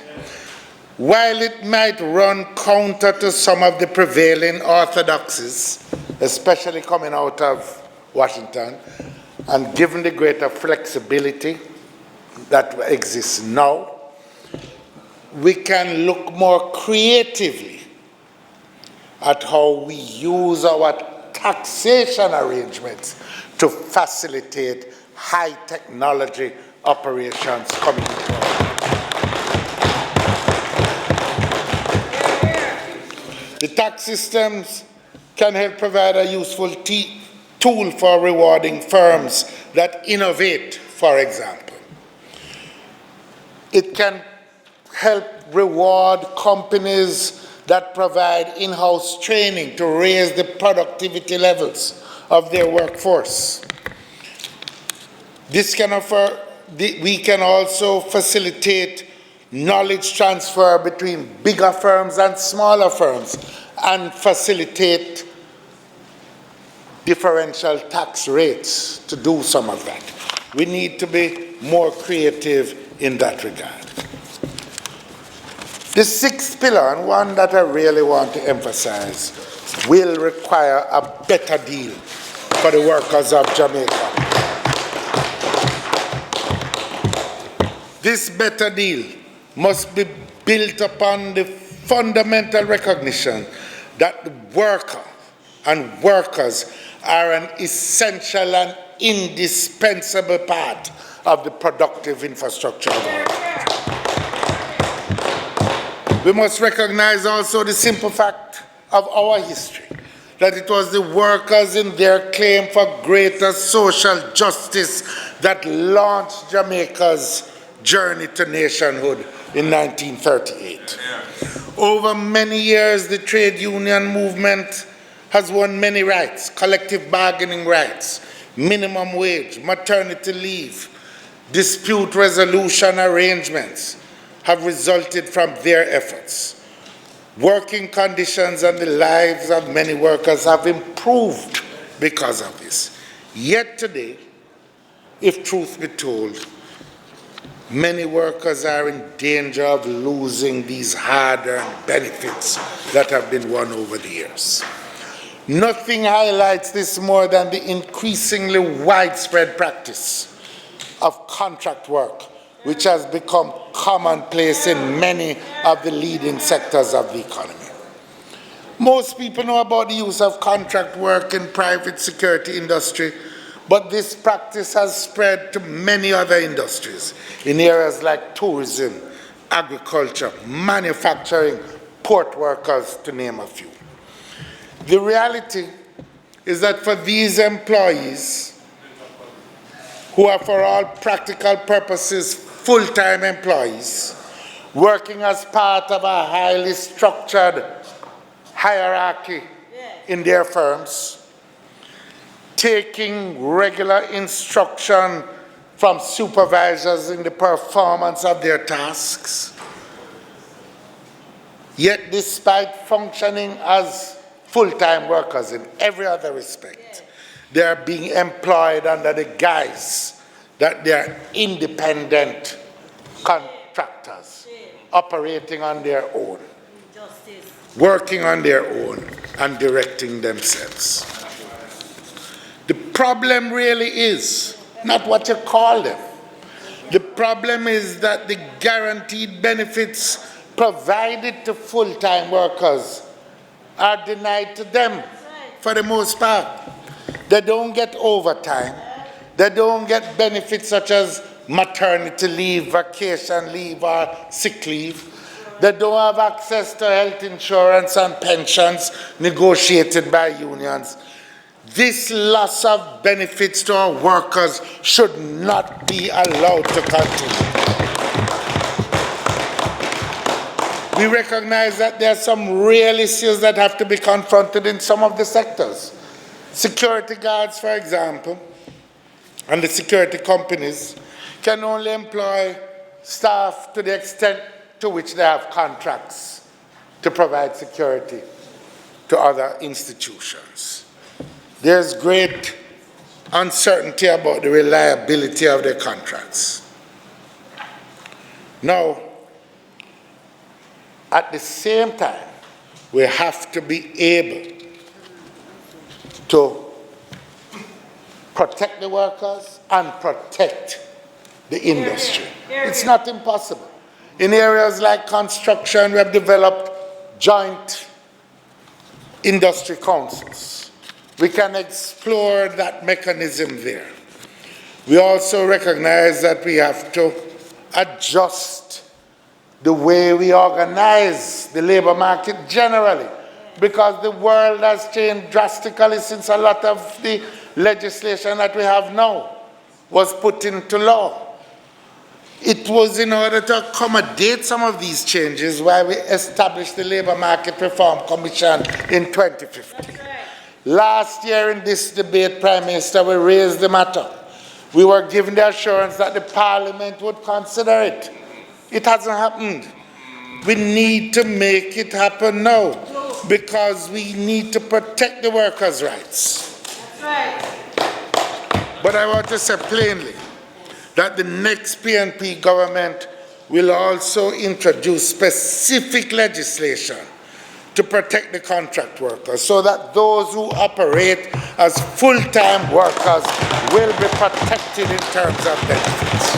While it might run counter to some of the prevailing orthodoxies, especially coming out of Washington, and given the greater flexibility that exists now, we can look more creatively at how we use our taxation arrangements to facilitate high technology operations coming forward. The tax systems can help provide a useful tool for rewarding firms that innovate, for example. It can help reward companies that provide in-house training to raise the productivity levels of their workforce. We can also facilitate knowledge transfer between bigger firms and smaller firms and facilitate differential tax rates to do some of that. We need to be more creative in that regard. The sixth pillar, and one that I really want to emphasize, will require a better deal for the workers of Jamaica. This better deal must be built upon the fundamental recognition that the worker and workers are an essential and indispensable part of the productive infrastructure of our country. We must recognize also the simple fact of our history, that it was the workers in their claim for greater social justice that launched Jamaica's journey to nationhood in 1938. Over many years, the trade union movement has won many rights: collective bargaining rights, minimum wage, maternity leave, dispute resolution arrangements have resulted from their efforts. Working conditions and the lives of many workers have improved because of this. Yet today, if truth be told, many workers are in danger of losing these hard-earned benefits that have been won over the years. Nothing highlights this more than the increasingly widespread practice of contract work, which has become commonplace in many of the leading sectors of the economy. Most people know about the use of contract work in private security industry, but this practice has spread to many other industries in areas like tourism, agriculture, manufacturing, port workers, to name a few. The reality is that for these employees, who are for all practical purposes full-time employees, working as part of a highly structured hierarchy in their firms, taking regular instruction from supervisors in the performance of their tasks, yet despite functioning as full-time workers in every other respect, they are being employed under the guise that they are independent contractors operating on their own, working on their own and directing themselves. The problem really is not what you call them. The problem is that the guaranteed benefits provided to full-time workers are denied to them for the most part. They don't get overtime. They don't get benefits such as maternity leave, vacation leave, or sick leave. They don't have access to health insurance and pensions negotiated by unions. This loss of benefits to our workers should not be allowed to continue. We recognize that there are some real issues that have to be confronted in some of the sectors. Security guards, for example, and the security companies can only employ staff to the extent to which they have contracts to provide security to other institutions. There's great uncertainty about the reliability of their contracts. Now, at the same time, we have to be able to protect the workers and protect the industry. It's not impossible. In areas like construction, we have developed joint industry councils. We can explore that mechanism there. We also recognize that we have to adjust the way we organize the labor market generally, because the world has changed drastically since a lot of the legislation that we have now was put into law. It was in order to accommodate some of these changes why we established the Labor Market Reform Commission in 2015. Last year in this debate, Prime Minister, we raised the matter. We were given the assurance that the Parliament would consider it. It hasn't happened. We need to make it happen now because we need to protect the workers' rights. That's right. But I want to say plainly that the next PNP government will also introduce specific legislation to protect the contract workers so that those who operate as full-time workers will be protected in terms of benefits.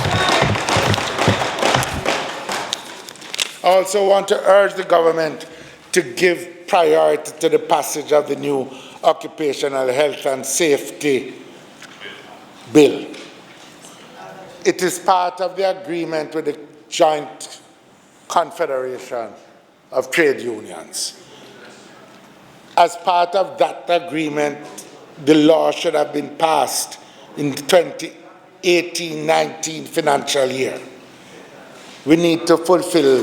I also want to urge the government to give priority to the passage of the new Occupational Health and Safety Bill. It is part of the agreement with the Joint Confederation of Trade Unions. As part of that agreement, the law should have been passed in the 2018-19 financial year. We need to fulfill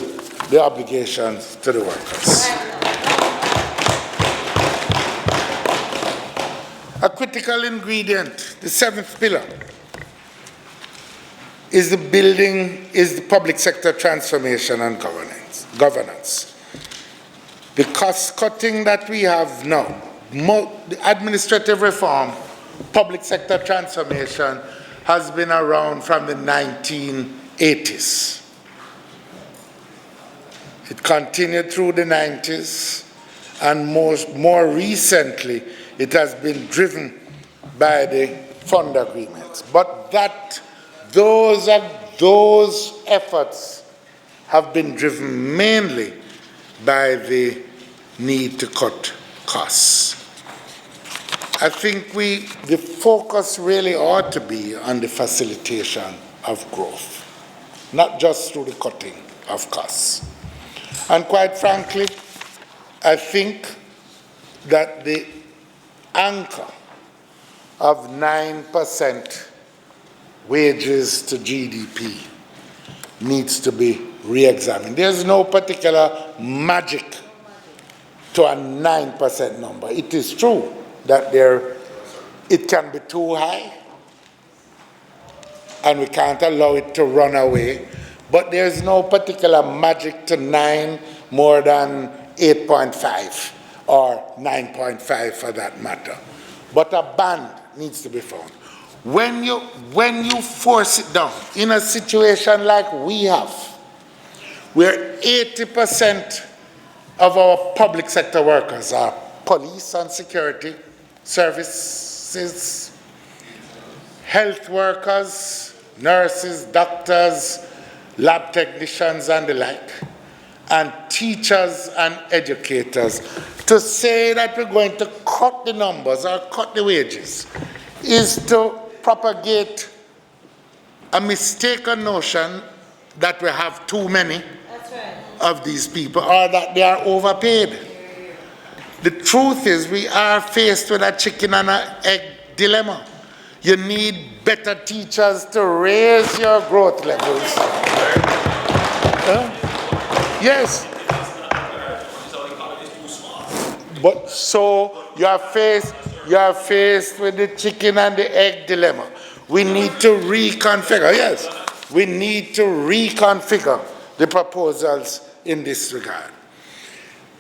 the obligations to the workers. A critical ingredient, the seventh pillar, is the public sector transformation and governance. The cost cutting that we have now, the administrative reform, public sector transformation has been around from the 1980s. It continued through the 90s, and more recently, it has been driven by the fund agreements. But those efforts have been driven mainly by the need to cut costs. I think the focus really ought to be on the facilitation of growth, not just through the cutting of costs. And quite frankly, I think that the anchor of 9% wages to GDP needs to be re-examined. There's no particular magic to a 9% number. It is true that it can be too high, and we can't allow it to run away, but there's no particular magic to 9 more than 8.5 or 9.5 for that matter. But a band needs to be found. When you force it down in a situation like we have, where 80% of our public sector workers are police and security services, health workers, nurses, doctors, lab technicians and the like, and teachers and educators, to say that we're going to cut the numbers or cut the wages is to propagate a mistaken notion that we have too many of these people or that they are overpaid. The truth is we are faced with a chicken and an egg dilemma. You need better teachers to raise your growth levels. Yes. But so you are faced with the chicken and the egg dilemma. We need to reconfigure, yes, we need to reconfigure the proposals in this regard.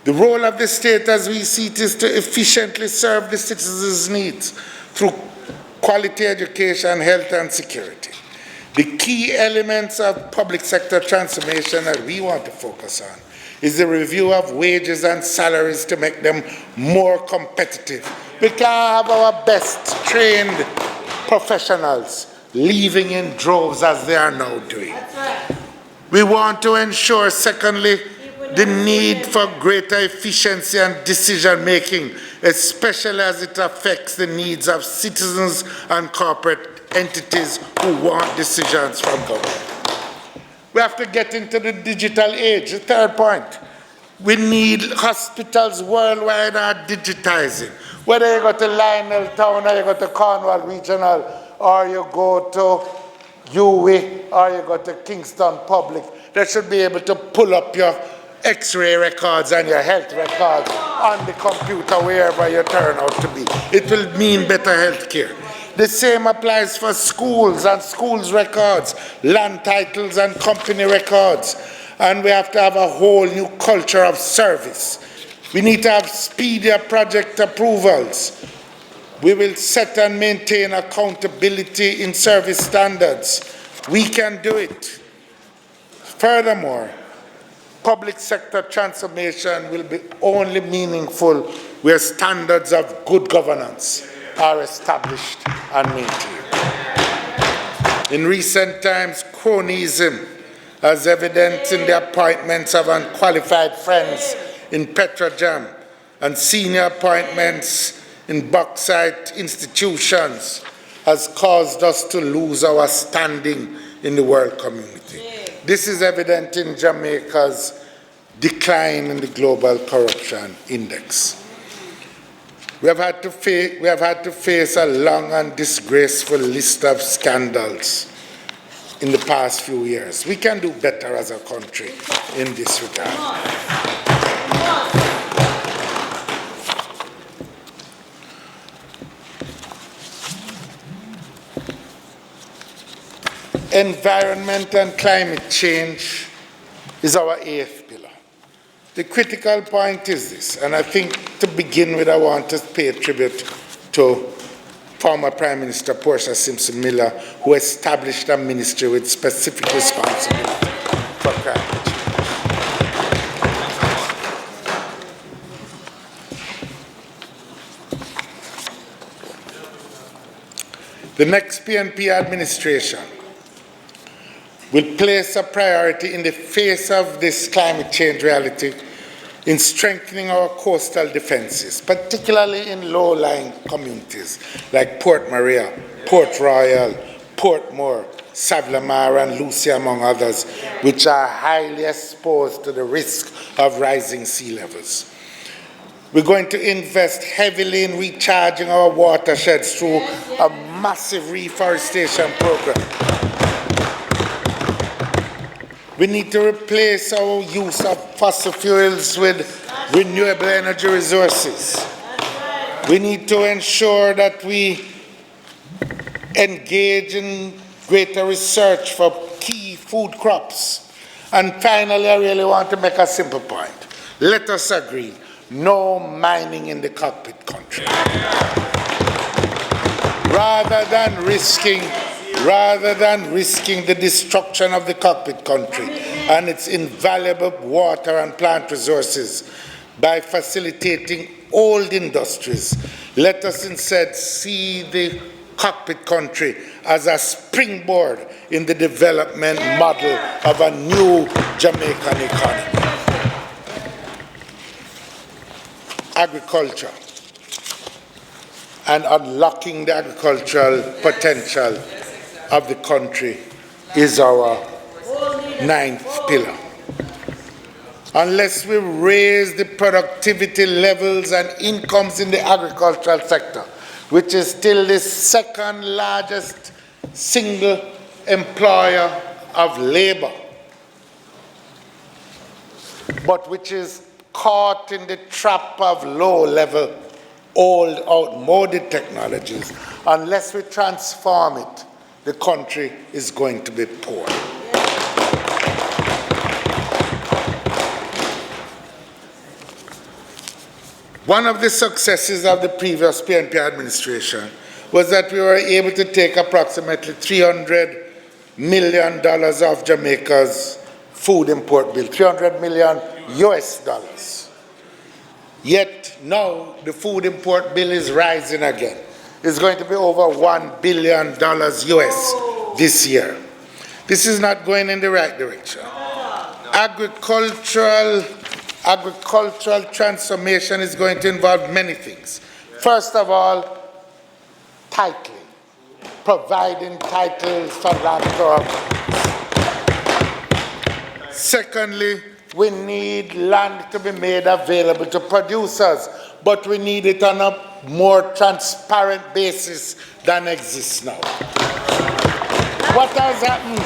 The role of the state as we see it is to efficiently serve the citizens' needs through quality education, health and security. The key elements of public sector transformation that we want to focus on is the review of wages and salaries to make them more competitive. We can't have our best trained professionals leaving in droves as they are now doing. We want to ensure, secondly, the need for greater efficiency and decision making, especially as it affects the needs of citizens and corporate entities who want decisions from government. We have to get into the digital age. The third point, we need hospitals worldwide are digitizing. Whether you go to Lionel Town or you go to Cornwall Regional or you go to UWI or you go to Kingston Public, they should be able to pull up your X-ray records and your health records on the computer wherever you turn out to be. It will mean better health care. The same applies for schools and schools records, land titles and company records. And we have to have a whole new culture of service. We need to have speedier project approvals. We will set and maintain accountability in service standards. We can do it. Furthermore, public sector transformation will be only meaningful where standards of good governance are established and maintained. In recent times, cronyism, as evident in the appointments of unqualified friends in Petrojam and senior appointments in bauxite institutions, has caused us to lose our standing in the world community. This is evident in Jamaica's decline in the global corruption index. We have had to face a long and disgraceful list of scandals in the past few years. We can do better as a country in this regard. Environment and climate change is our eighth pillar. The critical point is this, and I think to begin with, I want to pay tribute to former Prime Minister Portia Simpson Miller, who established a ministry with specific responsibility for climate change. The next PNP administration will place a priority in the face of this climate change reality in strengthening our coastal defenses, particularly in low-lying communities like Port Maria, Port Royal, Portmore, Savlamar, and Lucia, among others, which are highly exposed to the risk of rising sea levels. We're going to invest heavily in recharging our watersheds through a massive reforestation program. We need to replace our use of fossil fuels with renewable energy resources. We need to ensure that we engage in greater research for key food crops. And finally, I really want to make a simple point. Let us agree, no mining in the cockpit country. Rather than risking the destruction of the cockpit country and its invaluable water and plant resources by facilitating old industries, let us instead see the cockpit country as a springboard in the development model of a new Jamaican economy. Agriculture and unlocking the agricultural potential of the country is our ninth pillar. Unless we raise the productivity levels and incomes in the agricultural sector, which is still the second largest single employer of labor, but which is caught in the trap of low-level, old, outmoded technologies, unless we transform it, the country is going to be poor. One of the successes of the previous PNP administration was that we were able to take approximately $300 million off Jamaica's food import bill, $300 million US dollars. Yet now the food import bill is rising again. It's going to be over $1 billion US this year. This is not going in the right direction. Agricultural transformation is going to involve many things. First of all, titling, providing titles for land grabs. Secondly, we need land to be made available to producers, but we need it on a more transparent basis than exists now. What has happened?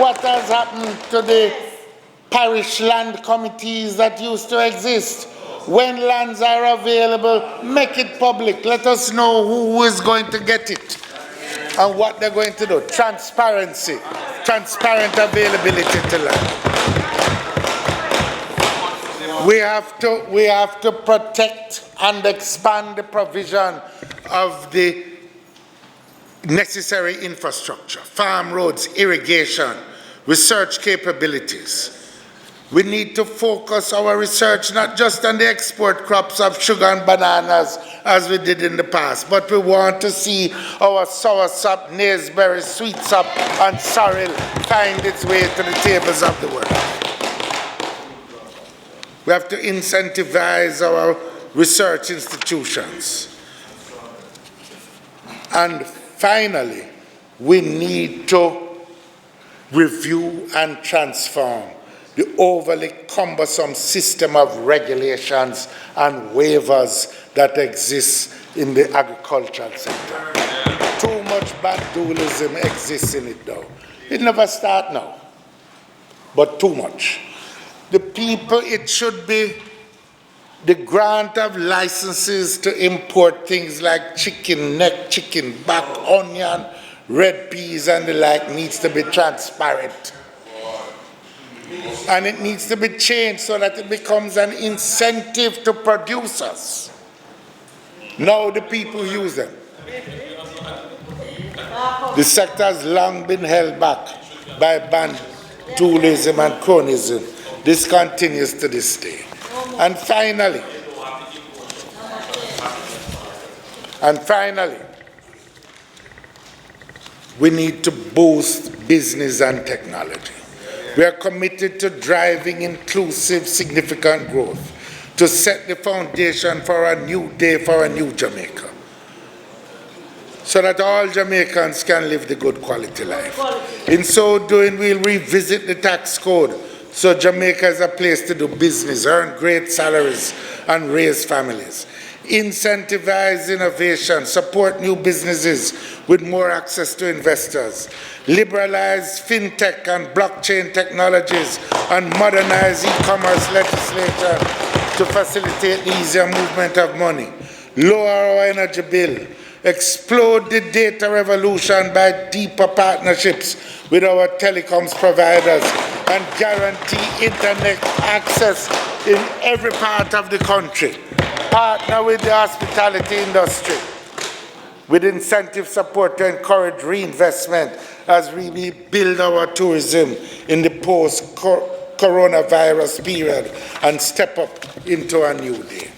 What has happened to the parish land committees that used to exist? When lands are available, make it public. Let us know who is going to get it and what they're going to do. Transparency, transparent availability to land. We have to protect and expand the provision of the necessary infrastructure, farm roads, irrigation, research capabilities. We need to focus our research not just on the export crops of sugar and bananas as we did in the past, but we want to see our soursop, naseberry, sweetsop, and sorrel find its way to the tables of the world. We have to incentivize our research institutions. And finally, we need to review and transform the overly cumbersome system of regulations and waivers that exists in the agricultural sector. Too much bandulism exists in it now. It never starts now, but too much. The people, it should be the grant of licenses to import things like chicken neck, chicken back, onion, red peas, and the like needs to be transparent. And it needs to be changed so that it becomes an incentive to producers. Now the people use them. The sector has long been held back by bandulism and cronism. This continues to this day. And finally, we need to boost business and technology. We are committed to driving inclusive, significant growth to set the foundation for a new day, for a new Jamaica, so that all Jamaicans can live the good quality life. In so doing, we'll revisit the tax code so Jamaica is a place to do business, earn great salaries, and raise families. Incentivize innovation, support new businesses with more access to investors, liberalize fintech and blockchain technologies, and modernize e-commerce legislation to facilitate the easier movement of money, lower our energy bill, explode the data revolution by deeper partnerships with our telecoms providers, and guarantee internet access in every part of the country. Partner with the hospitality industry with incentive support to encourage reinvestment as we build our tourism in the post-coronavirus period and step up into a new day.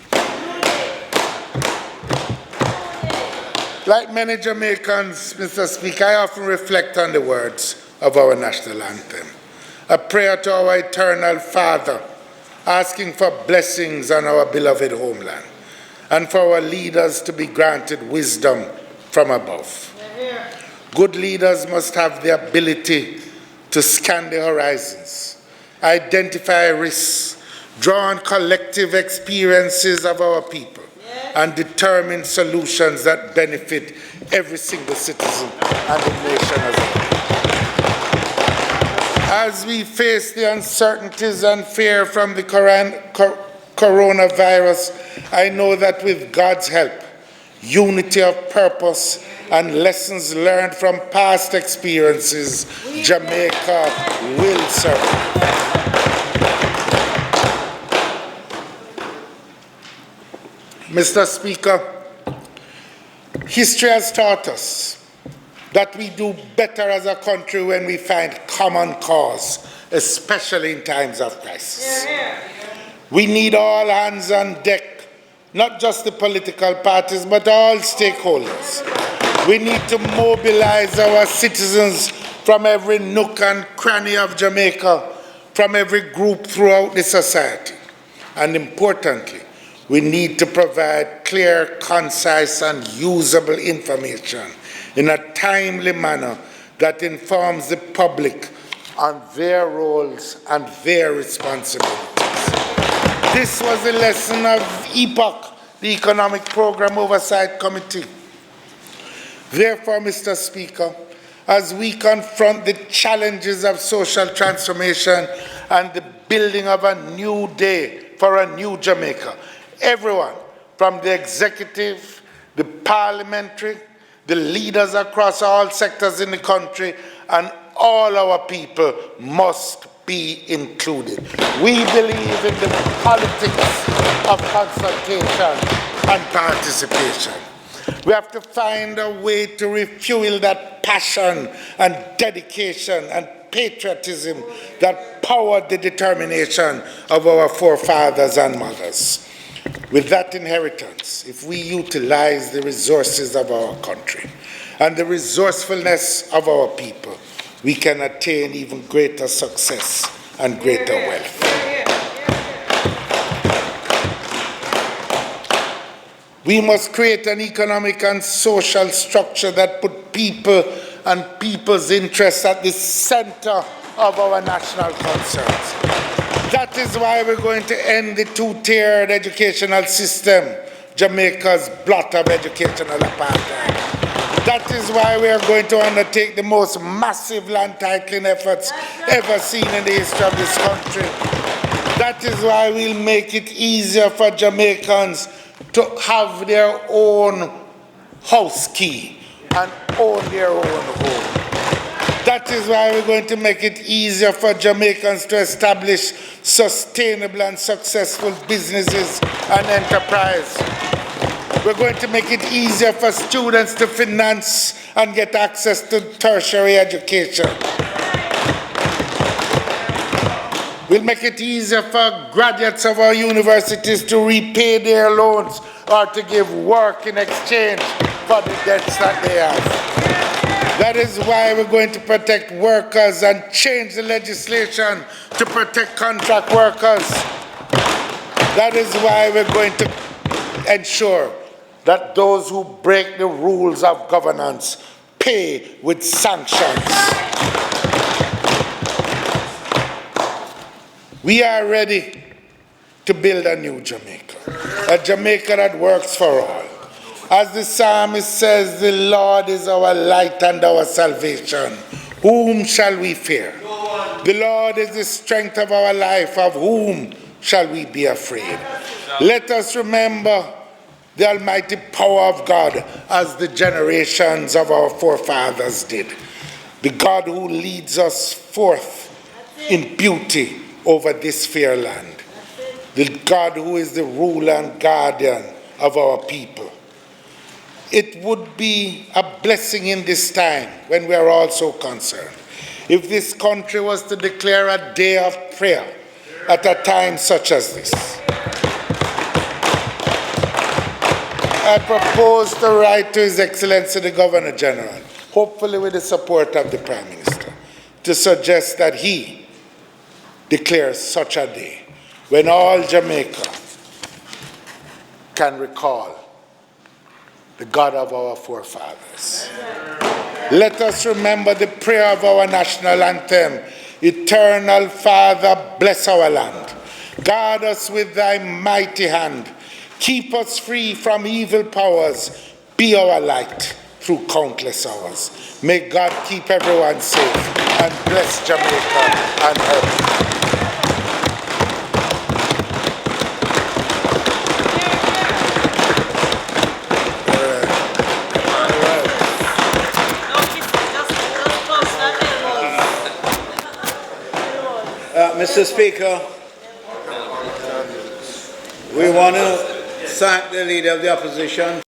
Like many Jamaicans, Mr. Speaker, I often reflect on the words of our national anthem, a prayer to our eternal Father, asking for blessings on our beloved homeland, and for our leaders to be granted wisdom from above. Good leaders must have the ability to scan the horizons, identify risks, draw on collective experiences of our people, and determine solutions that benefit every single citizen and the nation as a whole. As we face the uncertainties and fear from the coronavirus, I know that with God's help, unity of purpose, and lessons learned from past experiences, Jamaica will survive. Mr. Speaker, history has taught us that we do better as a country when we find common cause, especially in times of crisis. We need all hands on deck, not just the political parties, but all stakeholders. We need to mobilize our citizens from every nook and cranny of Jamaica, from every group throughout the society. And importantly, we need to provide clear, concise, and usable information in a timely manner that informs the public on their roles and their responsibilities. This was the lesson of EPOC, the Economic Program Oversight Committee. Therefore, Mr. Speaker, as we confront the challenges of social transformation and the building of a new day for a new Jamaica, everyone, from the executive, the parliamentary, the leaders across all sectors in the country, and all our people must be included. We believe in the politics of consultation and participation. We have to find a way to refuel that passion and dedication and patriotism that powered the determination of our forefathers and mothers. With that inheritance, if we utilize the resources of our country and the resourcefulness of our people, we can attain even greater success and greater wealth. We must create an economic and social structure that put people and people's interests at the center of our national concerns. That is why we're going to end the two-tiered educational system, Jamaica's blot of educational apartheid. That is why we are going to undertake the most massive land titling efforts ever seen in the history of this country. That is why we'll make it easier for Jamaicans to have their own house key and own their own home. That is why we're going to make it easier for Jamaicans to establish sustainable and successful businesses and enterprise. We're going to make it easier for students to finance and get access to tertiary education. We'll make it easier for graduates of our universities to repay their loans or to give work in exchange for the debts that they have. That is why we're going to protect workers and change the legislation to protect contract workers. That is why we're going to ensure that those who break the rules of governance pay with sanctions. We are ready to build a new Jamaica, a Jamaica that works for all. As the psalmist says, the Lord is our light and our salvation. Whom shall we fear? The Lord is the strength of our life. Of whom shall we be afraid? Let us remember the almighty power of God as the generations of our forefathers did. The God who leads us forth in beauty over this fair land. The God who is the ruler and guardian of our people. It would be a blessing in this time when we are all so concerned if this country was to declare a day of prayer at a time such as this. I propose to write to His Excellency the Governor General, hopefully with the support of the Prime Minister, to suggest that he declares such a day when all Jamaica can recall the God of our forefathers. Let us remember the prayer of our national anthem. Eternal Father, bless our land. Guard us with thy mighty hand. Keep us free from evil powers. Be our light through countless hours. May God keep everyone safe and bless Jamaica and her people. Mr. Speaker, we want to thank the Leader of the Opposition